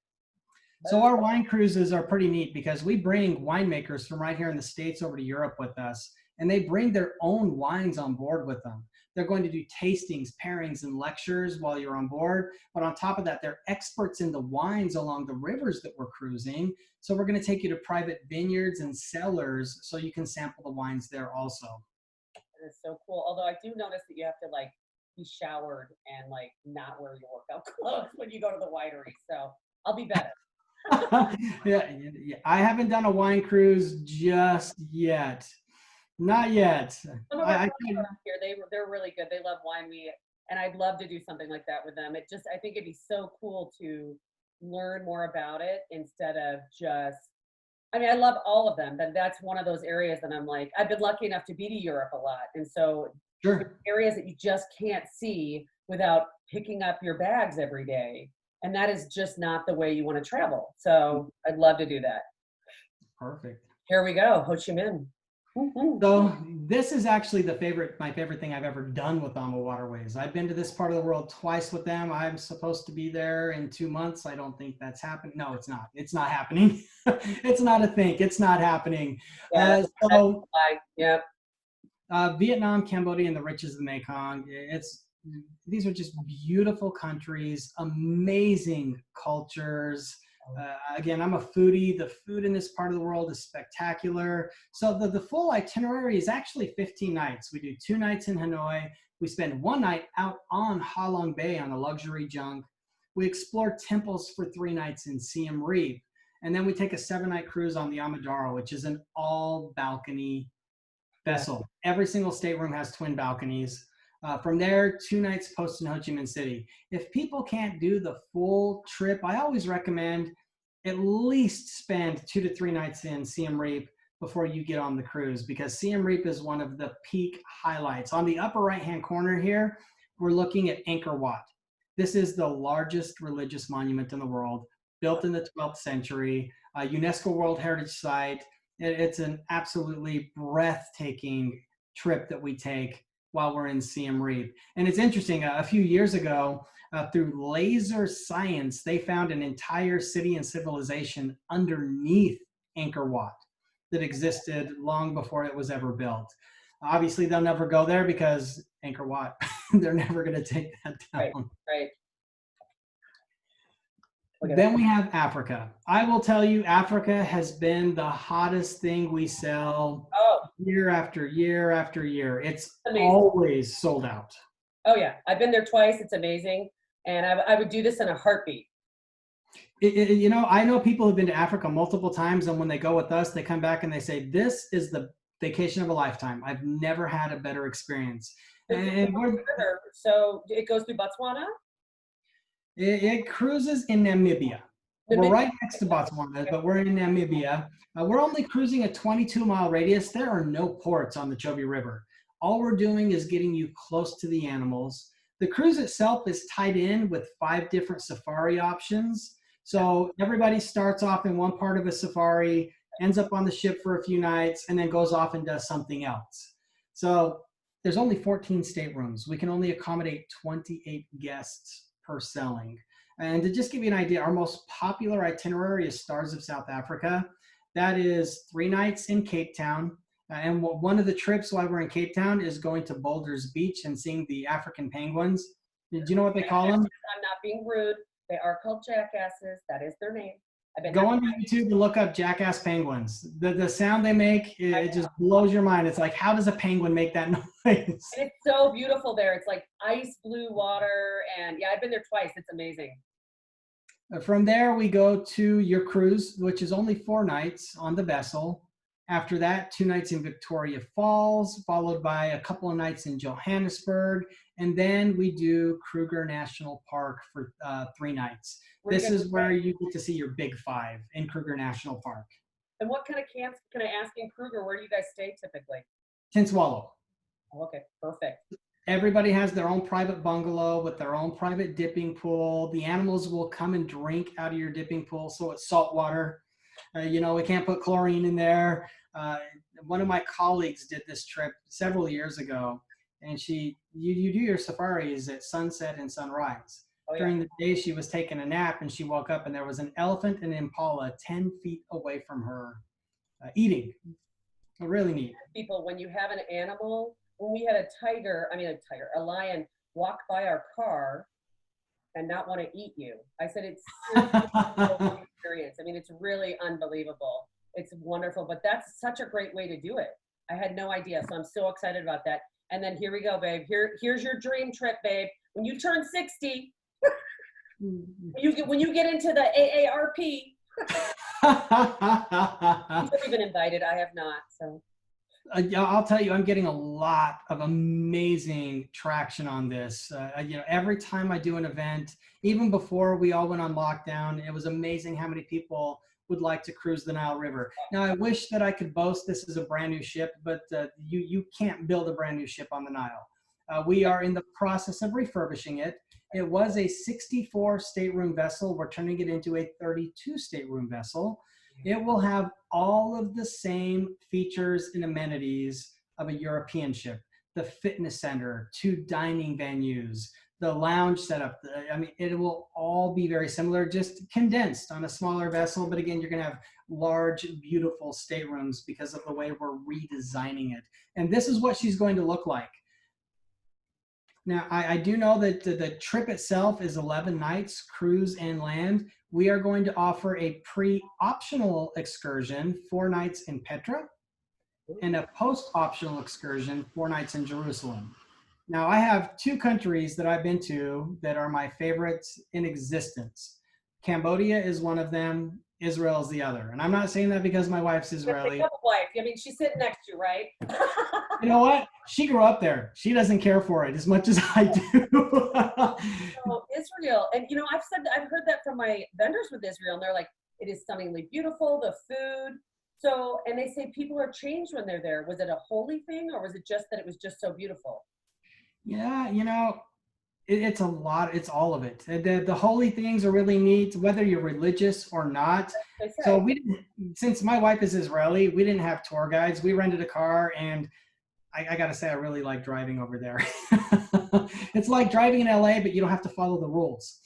So our wine cruises are pretty neat because we bring winemakers from right here in the States over to Europe with us, and they bring their own wines on board with them. They're going to do tastings, pairings, and lectures while you're on board. But on top of that, they're experts in the wines along the rivers that we're cruising. So we're going to take you to private vineyards and cellars so you can sample the wines there also. It is so cool. Although I do notice that you have to like be showered and like not wear your workout clothes when you go to the winery. So I'll be better. Yeah, I haven't done a wine cruise just yet. Not yet. Some of our friends here, they're really good. They love wine week, and I'd love to do something like that with them. I think it'd be so cool to learn more about it instead of just, I mean, I love all of them, but that's one of those areas that I'm like, I've been lucky enough to be to Europe a lot. And so areas that you just can't see without picking up your bags every day. And that is just not the way you want to travel. So I'd love to do that. Perfect. Here we go, Ho Chi Minh. So this is actually my favorite thing I've ever done with AmaWaterways. I've been to this part of the world twice with them. I'm supposed to be there in 2 months. I don't think that's happening. No, it's not. It's not happening. It's not a thing. It's not happening. Yeah, Vietnam, Cambodia, and the riches of the Mekong. These are just beautiful countries, amazing cultures. Again, I'm a foodie. The food in this part of the world is spectacular. So the full itinerary is actually 15 nights. We do 2 nights in Hanoi. We spend 1 night out on Ha Long Bay on a luxury junk. We explore temples for 3 nights in Siem Reap. And then we take a 7-night cruise on the Amadora, which is an all balcony vessel. Every single stateroom has twin balconies. From there, 2 nights post in Ho Chi Minh City. If people can't do the full trip, I always recommend at least spend 2 to 3 nights in Siem Reap before you get on the cruise, because Siem Reap is one of the peak highlights. On the upper right-hand corner here, we're looking at Angkor Wat. This is the largest religious monument in the world, built in the 12th century, a UNESCO World Heritage Site. It's an absolutely breathtaking trip that we take while we're in Siem Reap. And it's interesting, a few years ago, through laser science, they found an entire city and civilization underneath Angkor Wat that existed long before it was ever built. Obviously, they'll never go there because Angkor Wat, they're never going to take that down. Right. Then we have Africa. I will tell you, Africa has been the hottest thing we sell year after year after year. It's always sold out. Oh yeah, I've been there twice. It's amazing. And I would do this in a heartbeat. You know, I know people who've been to Africa multiple times, and when they go with us, they come back and they say, "This is the vacation of a lifetime. I've never had a better experience." And So it goes through Botswana? it cruises in Namibia. We're right next to Botswana, but we're in Namibia. We're only cruising a 22-mile radius. There are no ports on the Chobe River. All we're doing is getting you close to the animals. The cruise itself is tied in with 5 different safari options. So everybody starts off in one part of a safari, ends up on the ship for a few nights, and then goes off and does something else. So there's only 14 staterooms. We can only accommodate 28 guests per selling. And to just give you an idea, our most popular itinerary is Stars of South Africa. That is 3 nights in Cape Town. And one of the trips while we're in Cape Town is going to Boulders Beach and seeing the African penguins. Do you know what they call them? I'm not being rude. They are called jackasses. That is their name. Go on YouTube and look up jackass penguins. The sound they make, it just blows your mind. It's like, how does a penguin make that noise? It's so beautiful there. It's like ice blue water. And yeah, I've been there twice. It's amazing. From there, we go to your cruise, which is only 4 nights on the vessel. After that, 2 nights in Victoria Falls, followed by a couple of nights in Johannesburg. And then we do Kruger National Park for 3 nights. This is where you get to see your big 5 in Kruger National Park. And what kind of camps, can I ask, in Kruger? Where do you guys stay typically? Tinswallow. Okay, perfect. Everybody has their own private bungalow with their own private dipping pool. The animals will come and drink out of your dipping pool, so it's salt water. You know, we can't put chlorine in there. One of my colleagues did this trip several years ago, and you do your safaris at sunset and sunrise. Oh, yeah. During the day, she was taking a nap, and she woke up, and there was an elephant and an impala 10 feet away from her eating. Really neat. People, when you have an animal, when we had a lion walk by our car and not want to eat you. I said, it's an experience. I mean, it's really unbelievable. It's wonderful, but that's such a great way to do it. I had no idea, so I'm so excited about that. And then here we go, babe. Here's your dream trip, babe. When you turn 60, when you get into the AARP, you've been invited. I have not, so. I'll tell you, I'm getting a lot of amazing traction on this. You know, every time I do an event, even before we all went on lockdown, it was amazing how many people would like to cruise the Nile River. Now, I wish that I could boast this is a brand new ship, but you can't build a brand new ship on the Nile. We are in the process of refurbishing it. It was a 64 stateroom vessel. We're turning it into a 32 stateroom vessel. It will have all of the same features and amenities of a European ship. The fitness center, 2 dining venues, the lounge setup. I mean, it will all be very similar, just condensed on a smaller vessel. But again, you're going to have large, beautiful staterooms because of the way we're redesigning it. And this is what she's going to look like. Now, I do know that the trip itself is 11 nights, cruise and land. We are going to offer a pre-optional excursion, 4 nights in Petra, and a post-optional excursion, 4 nights in Jerusalem. Now, I have 2 countries that I've been to that are my favorites in existence. Cambodia is one of them. Israel is the other. And I'm not saying that because my wife's Israeli. Wife. I mean, she's sitting next to you, right? You know what? She grew up there. She doesn't care for it as much as I do. So Israel, and you know, I've heard that from my vendors with Israel, and they're like, it is stunningly beautiful, the food. So, and they say people are changed when they're there. Was it a holy thing, or was it just that it was just so beautiful? Yeah, you know, it's a lot. It's all of it. The holy things are really neat, whether you're religious or not. So we didn't, since my wife is Israeli, we didn't have tour guides. We rented a car, and I got to say, I really like driving over there. It's like driving in LA, but you don't have to follow the rules.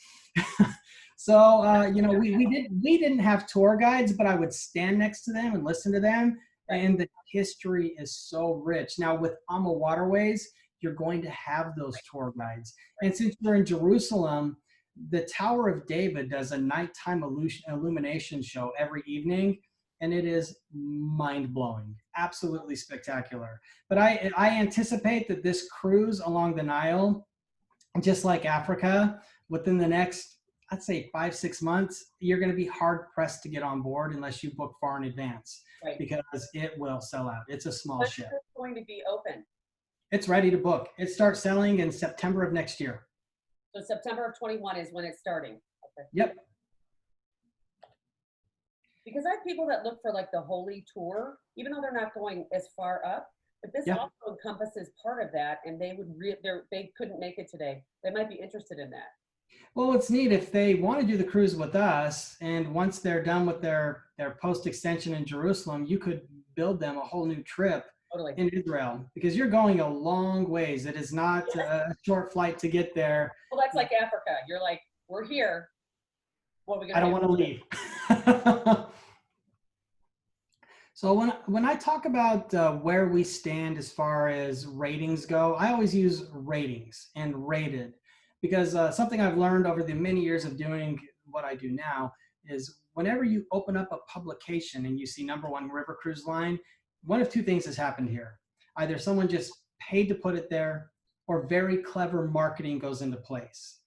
So, you know, we didn't have tour guides, but I would stand next to them and listen to them. And the history is so rich. Now with AmaWaterways, you're going to have those tour guides. And since you're in Jerusalem, the Tower of David does a nighttime illumination show every evening, and it is mind-blowing, absolutely spectacular. But I anticipate that this cruise along the Nile, just like Africa, within the next I'd say 5-6 months, you're going to be hard pressed to get on board unless you book far in advance, Right. because it will sell out. It's a small When's ship. it going to be open? It's ready to book. It starts selling in September of next year. So September of 21 is when it's starting. Okay. Yep. Because I have people that look for like the Holy Tour, even though they're not going as far up, but this Yeah. also encompasses part of that, and they would they couldn't make it today. They might be interested in that. Well, it's neat if they want to do the cruise with us, and once they're done with their post extension in Jerusalem, you could build them a whole new trip Totally. in Israel, because you're going a long ways. It is not a short flight to get there. Well, that's like Africa. You're like, we're here. What are we I gonna don't do? want to leave. So when I talk about where we stand as far as ratings go, I always use ratings and rated, because something I've learned over the many years of doing what I do now is whenever you open up a publication and you see #1 river cruise line, one of two things has happened here. Either someone just paid to put it there, or very clever marketing goes into place.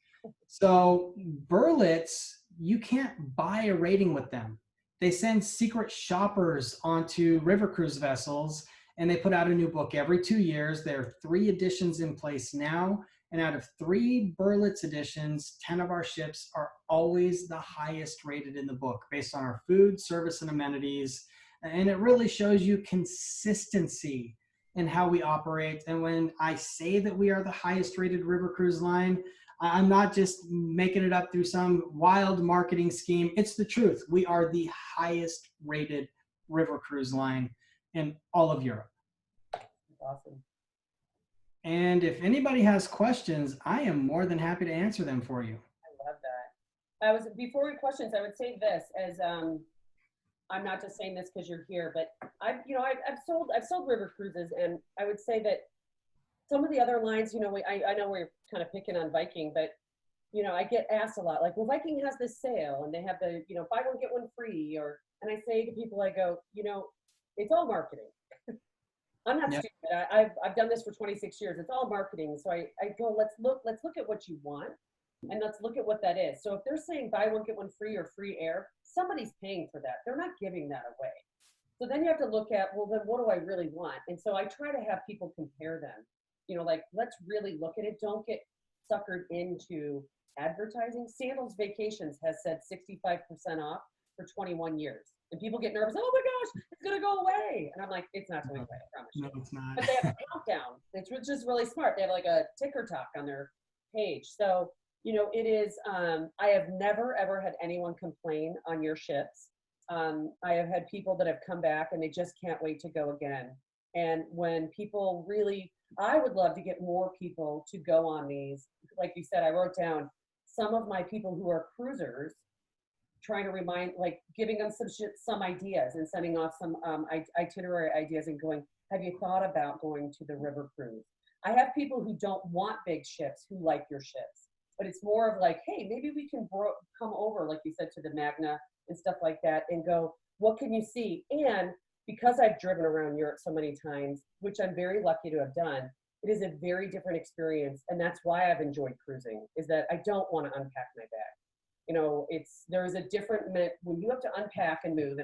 So Berlitz, you can't buy a rating with them. They send secret shoppers onto river cruise vessels, and they put out a new book every 2 years. There are 3 editions in place now, and out of 3 Berlitz editions, 10 of our ships are always the highest rated in the book based on our food, service, and amenities. And it really shows you consistency in how we operate. And when I say that we are the highest rated river cruise line, I'm not just making it up through some wild marketing scheme. It's the truth. We are the highest rated river cruise line in all of Europe. Awesome. And if anybody has questions, I am more than happy to answer them for you. I love that. Before we questions, I would say this as I'm not just saying this because you're here, but I've sold river cruises, and I would say that some of the other lines, I know we're kind of picking on Viking, but I get asked a lot, like, well, Viking has this sale and they have the, buy one, get one free, and I say to people, I go, it's all marketing. I'm not stupid. I've done this for 26 years. It's all marketing. So I go, let's look at what you want, and let's look at what that is. So if they're saying buy one, get one free, or free air, somebody's paying for that. They're not giving that away. So then you have to look at, well, then what do I really want? And so I try to have people compare them. Like, let's really look at it. Don't get suckered into advertising. Sandals Vacations has said 65% off for 21 years. And people get nervous. Oh my gosh, it's going to go away. And I'm like, it's not going away, I promise you. No, it's not. But they have a countdown. It's just really smart. They have like a ticker talk on their page. So, it is, I have never, ever had anyone complain on your ships. I have had people that have come back and they just can't wait to go again. And when people really, I would love to get more people to go on these. Like you said, I wrote down some of my people who are cruisers, trying to remind, like giving them some ideas and sending off some itinerary ideas and going, have you thought about going to the river cruise? I have people who don't want big ships who like your ships, but it's more of like, hey, maybe we can come over, like you said, to the Magna and stuff like that and go, what can you see? And because I've driven around Europe so many times, which I'm very lucky to have done, it is a very different experience. And that's why I've enjoyed cruising, is that I don't want to unpack my bag. There's a different, when you have to unpack and move,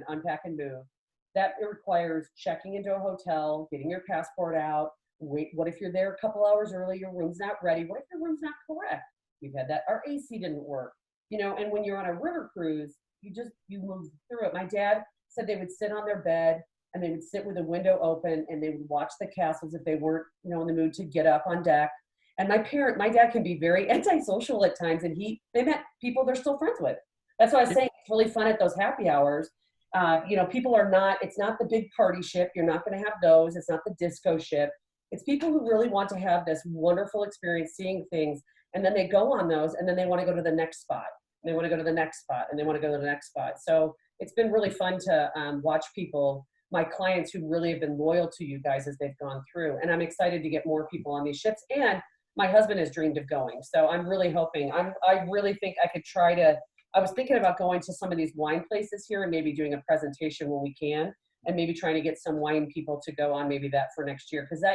that it requires checking into a hotel, getting your passport out. Wait, what if you're there a couple hours early, your room's not ready? What if your room's not correct? We've had that, our AC didn't work. And when you're on a river cruise, you move through it. My dad said they would sit on their bed and they would sit with the window open and they would watch the castles if they weren't, in the mood to get up on deck. And my dad can be very antisocial at times, and they met people they're still friends with. That's why I was saying it's really fun at those happy hours. People are not, it's not the big party ship. You're not going to have those. It's not the disco ship. It's people who really want to have this wonderful experience seeing things. And then they go on those and then they want to go to the next spot. And they want to go to the next spot and they want to go to the next spot. So it's been really fun to watch people, my clients who really have been loyal to you guys as they've gone through. And I'm excited to get more people on these ships. And my husband has dreamed of going. So I'm really hoping, I really think I could I was thinking about going to some of these wine places here and maybe doing a presentation when we can, and maybe trying to get some wine people to go on maybe that for next year. Because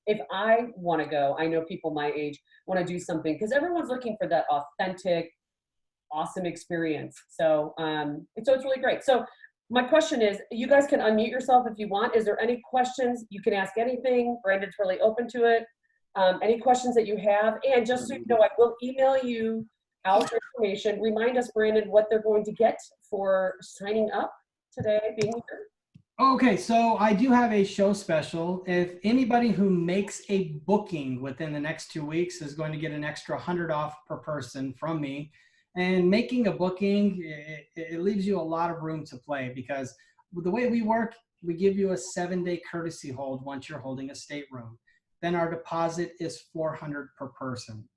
if I want to go, I know people my age want to do something, because everyone's looking for that authentic, awesome experience. So, so it's really great. So my question is, you guys can unmute yourself if you want. Is there any questions? You can ask anything. Brandon's really open to it. Any questions that you have? And just so you know, I will email you out information. Remind us, Brandon, what they're going to get for signing up today, being here. Okay, so I do have a show special. If anybody who makes a booking within the next 2 weeks is going to get an extra 100 off per person from me. And making a booking, it leaves you a lot of room to play, because the way we work, we give you a 7-day courtesy hold once you're holding a stateroom. Then our deposit is $400 per person.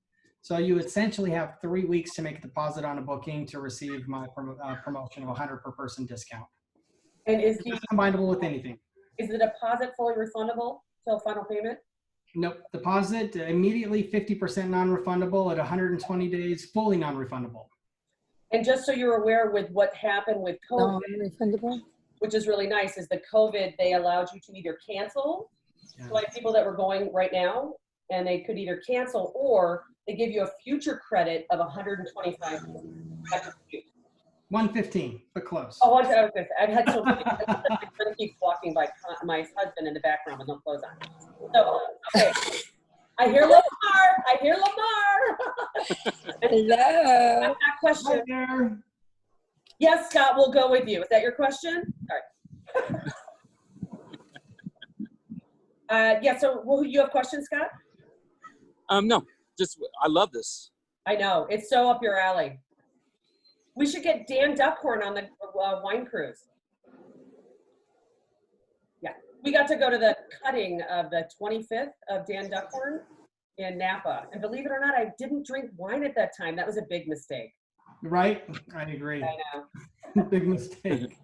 So you essentially have 3 weeks to make a deposit on a booking to receive my promotion of 100 per person discount. And is It's combinable with anything. Is the deposit fully refundable till final payment? Nope. Deposit immediately 50% non-refundable, at 120 days fully non-refundable. And just so you're aware, with what happened with COVID, Non-refundable? which is really nice, is the COVID, they allowed you to either cancel, Yeah. like people that were going right now, and they could either cancel, or they give you a future credit of 125. 115, but close. Oh, I've had so many. My son keeps walking by my husband in the background with no clothes on. So, okay. I hear Lamar. I hear Lamar. Hello. I've got Hi question. there. Yes, Scott, we'll go with you. Is that your question? All right. Yeah, so you have questions, Scott? No, just, I love this. I know. It's so up your alley. We should get Dan Duckhorn on the wine cruise. Yeah. We got to go to the cutting of the 25th of Dan Duckhorn in Napa. And believe it or not, I didn't drink wine at that time. That was a big mistake. Right? I agree. I know. Big mistake.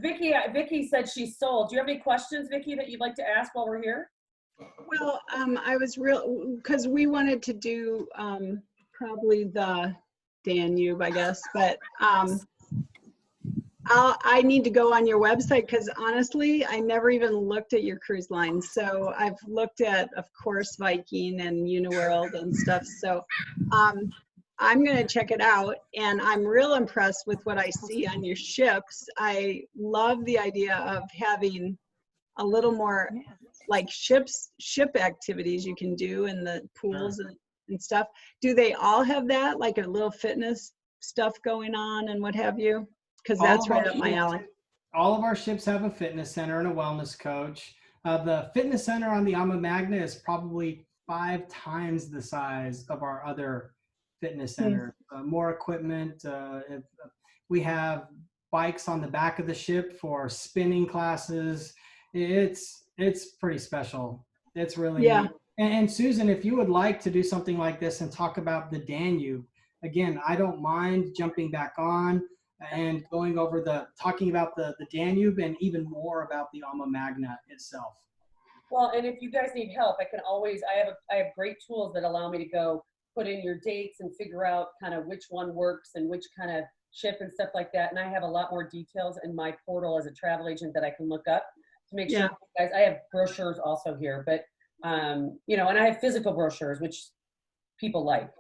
Vicky said she's sold. Do you have any questions, Vicky, that you'd like to ask while we're here? Well, I was because we wanted to do probably the Danube, I guess, but I need to go on your website, because honestly, I never even looked at your cruise lines. So I've looked at, of course, Viking and Uniworld and stuff. So I'm going to check it out, and I'm real impressed with what I see on your ships. I love the idea of having a little more like ship activities you can do in the pools and stuff. Do they all have that, like a little fitness stuff going on and what have you? Because that's right up my alley. All of our ships have a fitness center and a wellness coach. The fitness center on the AmaMagna is probably 5 times the size of our other fitness center. More equipment. We have bikes on the back of the ship for spinning classes. It's pretty special. It's really neat. And Susan, if you would like to do something like this and talk about the Danube, again, I don't mind jumping back on and going over talking about the Danube and even more about the AmaMagna itself. Well, and if you guys need help, I can always, I have great tools that allow me to go put in your dates and figure out kind of which one works and which kind of ship and stuff like that. And I have a lot more details in my portal as a travel agent that I can look up to make sure you guys, I have brochures also here, but you know, and I have physical brochures, which people like,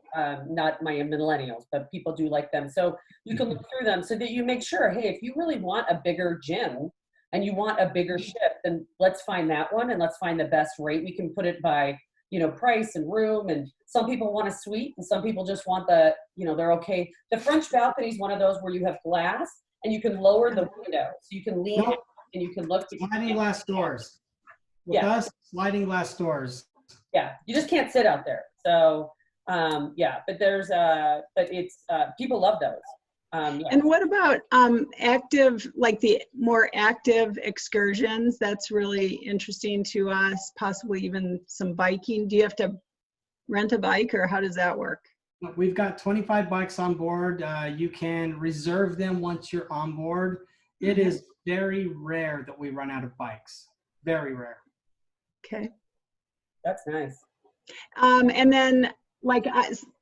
not my millennials, but people do like them. So you can look through them so that you make sure, hey, if you really want a bigger gym and you want a bigger ship, then let's find that one and let's find the best rate. We can put it by, you know, price and room. And some people want a suite and some people just want the, you know, they're okay. The French balcony is one of those where you have glass and you can lower the window. So you can lean in and you can look. Sliding glass doors. With us, sliding glass doors. Yeah, you just can't sit out there. So yeah, but there's but it's people love those. And what about active, like the more active excursions? That's really interesting to us, possibly even some biking. Do you have to rent a bike, or how does that work? We've got 25 bikes on board. You can reserve them once you're on board. It is very rare that we run out of bikes. Very rare. Okay. That's nice. And then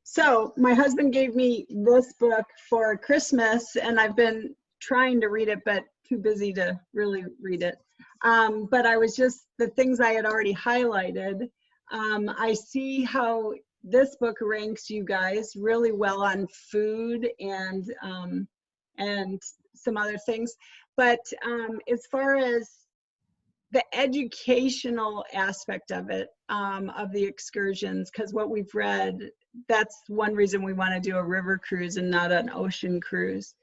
so my husband gave me this book for Christmas, and I've been trying to read it, but too busy to really read it. But I was just, the things I had already highlighted, I see how this book ranks you guys really well on food and some other things. But as far as the educational aspect of it, of the excursions, because what we've read, that's one reason we want to do a river cruise and not an ocean cruise.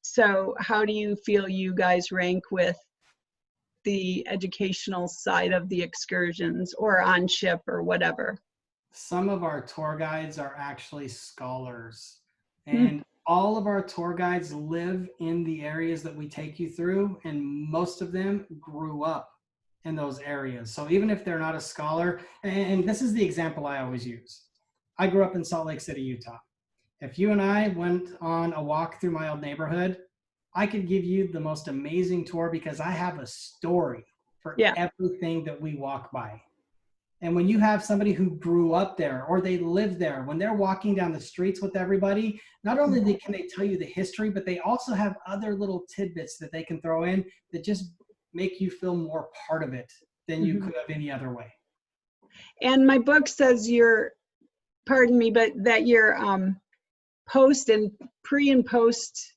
So how do you feel you guys rank with the educational side of the excursions, or on ship or whatever? Some of our tour guides are actually scholars, and all of our tour guides live in the areas that we take you through, and most of them grew up in those areas. So even if they're not a scholar, and this is the example I always use. I grew up in Salt Lake City, Utah. If you and I went on a walk through my old neighborhood, I could give you the most amazing tour because I have a story for everything that we walk by. And when you have somebody who grew up there or they live there, when they're walking down the streets with everybody, not only can they tell you the history, but they also have other little tidbits that they can throw in that just make you feel more part of it than you could have any other way. And my book says you're, pardon me, but that your post and pre and post,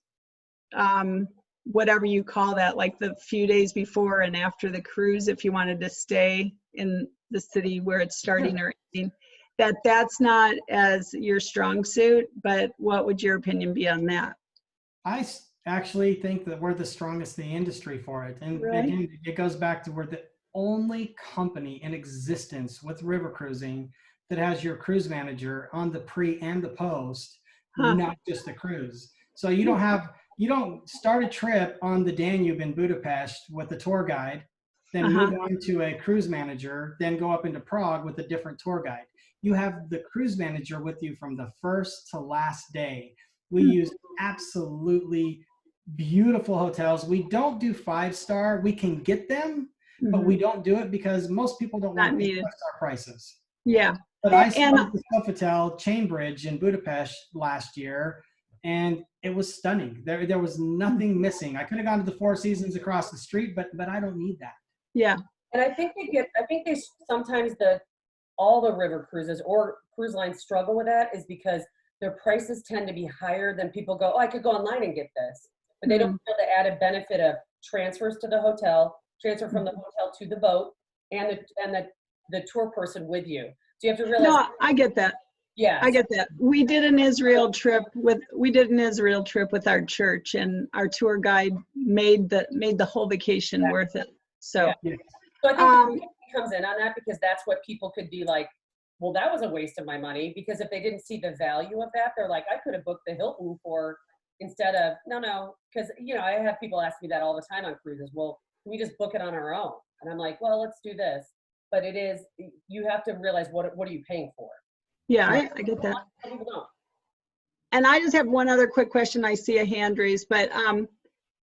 whatever you call that, like the few days before and after the cruise, if you wanted to stay in the city where it's starting or ending, that's not as your strong suit. But what would your opinion be on that? I actually think that we're the strongest in the industry for it. And again, it goes back to we're the only company in existence with river cruising that has your cruise manager on the pre and the post, not just the cruise. So you don't start a trip on the Danube in Budapest with a tour guide, then move on to a cruise manager, then go up into Prague with a different tour guide. You have the cruise manager with you from the first to last day. We use absolutely beautiful hotels. We don't do 5-star. We can get them, but we don't do it because most people don't want 5-star prices. Yeah. But I stayed at the Sofitel Chainbridge in Budapest last year, and it was stunning. There was nothing missing. I could have gone to the Four Seasons across the street, but I don't need that. Yeah. And I think they sometimes all the river cruises or cruise lines struggle with that is because their prices tend to be higher than people go, oh, I could go online and get this. But they don't feel the added benefit of transfers to the hotel, transfer from the hotel to the boat, and the tour person with you. So you have to realize. No, I get that. Yeah. I get that. We did an Israel trip with our church, and our tour guide made the whole vacation worth it. So, So I think it comes in on that because that's what people could be like, well, that was a waste of my money, because if they didn't see the value of that, they're like, I could have booked the Hilton instead of, no, because, I have people ask me that all the time on cruises. Well, can we just book it on our own? And I'm like, well, let's do this. But you have to realize what are you paying for? Yeah, I get that. People don't. And I just have one other quick question. I see a hand raised, but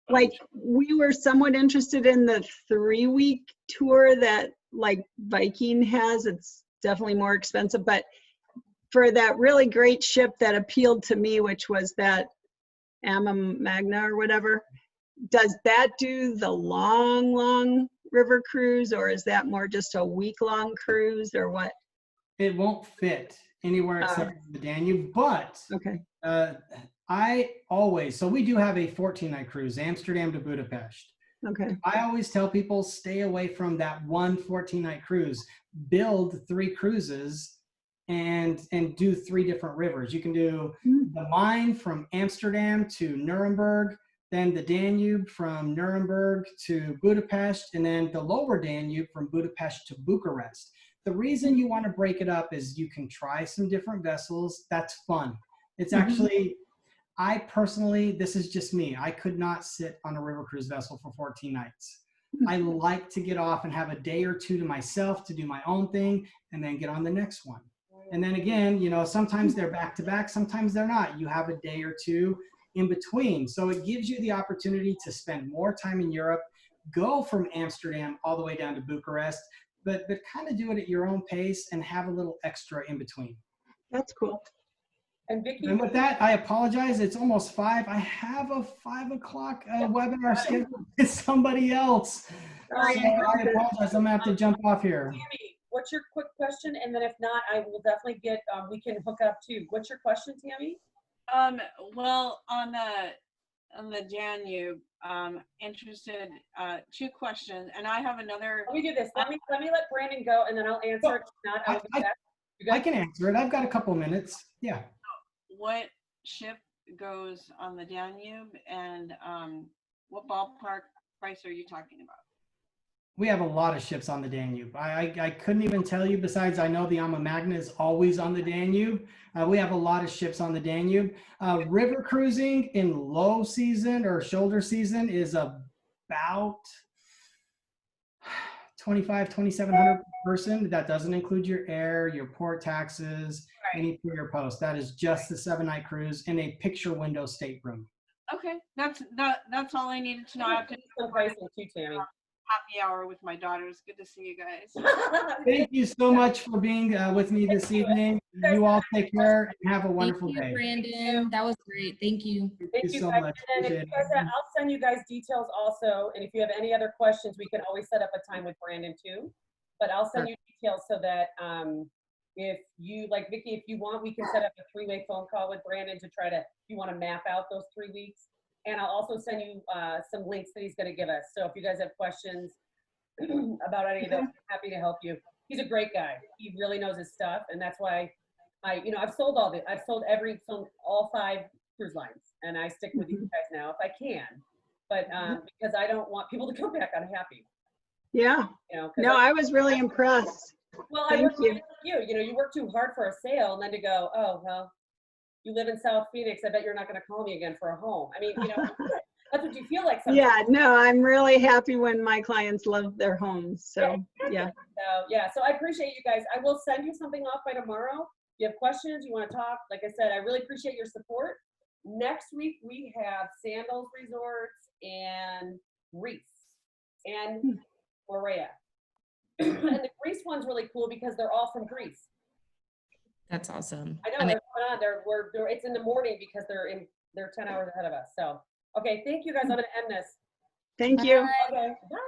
like we were somewhat interested in the 3-week tour that like Viking has. It's definitely more expensive, but for that really great ship that appealed to me, which was that AmaMagna or whatever, does that do the long river cruise, or is that more just a week-long cruise, or what? It won't fit anywhere except the Danube, but so we do have a 14-night cruise, Amsterdam to Budapest. Okay. I always tell people stay away from that one 14-night cruise. Build 3 cruises and do 3 different rivers. You can do the Main from Amsterdam to Nuremberg, then the Danube from Nuremberg to Budapest, and then the lower Danube from Budapest to Bucharest. The reason you want to break it up is you can try some different vessels. That's fun. It's actually, I personally, this is just me. I could not sit on a river cruise vessel for 14 nights. I like to get off and have a day or 2 to myself to do my own thing and then get on the next one. And then again, sometimes they're back to back, sometimes they're not. You have a day or 2 in between. So it gives you the opportunity to spend more time in Europe, go from Amsterdam all the way down to Bucharest, but kind of do it at your own pace and have a little extra in between. That's cool. And Vicki, and with that, I apologize. It's almost 5. I have a 5 o'clock webinar scheduled with somebody else. So I apologize. I'm gonna have to jump off here. what's your quick question? And then if not, I will definitely get, we can hook up too. What's your question, Tammy? Well, on the Danube, interested, 2 questions, and I have another. Let me do this. Let me let Brandon go, and then I'll answer it. If not, I will get back. You I good? can answer it. I've got a couple minutes. Yeah. What ship goes on the Danube, and what ballpark price are you talking about? We have a lot of ships on the Danube. I couldn't even tell you, besides I know the Magna is always on the Danube. We have a lot of ships on the Danube. River cruising in low season or shoulder season is about 2,500-2,700 per person. That doesn't include your air, your port taxes, any pre or post. That is just the 7-night cruise in a picture window stateroom. Okay, that's all I needed to know. I have to Some pricing too, Tammy. happy hour with my daughters. Good to see you guys. Thank you so much for being with me this evening. You all take care and have a wonderful Thank you, day. Brandon. That was great. Thank you. Thank you so guys. much. And then if you guys I'll send you guys details also. And if you have any other questions, we can always set up a time with Brandon too. But I'll send you details so that if you, like Vicki, if you want, we can set up a 3-way phone call with Brandon to try to, if you want to map out those 3 weeks. And I'll also send you some links that he's going to give us. So if you guys have questions about any of those, I'm happy to help you. He's a great guy. He really knows his stuff. And that's why I've sold all 5 cruise lines, and I stick with you guys now if I can. But because I don't want people to come back unhappy. Yeah. No, I was really impressed. Well, Thank you. You work too hard for a sale, and then to go, oh, well, you live in South Phoenix. I bet you're not going to call me again for a home. I mean, that's what you feel like sometimes. Yeah, no, I'm really happy when my clients love their homes. So, yeah. So I appreciate you guys. I will send you something off by tomorrow. If you have questions, you want to talk, like I said, I really appreciate your support. Next week, we have Sandals Resorts and Greece and Morea. And the Greece one's really cool because they're all from Greece. That's awesome. I know, they're going on. It's in the morning because they're 10 hours ahead of us. So, okay, thank you guys. I'm going to end this. Thank you. Okay, bye.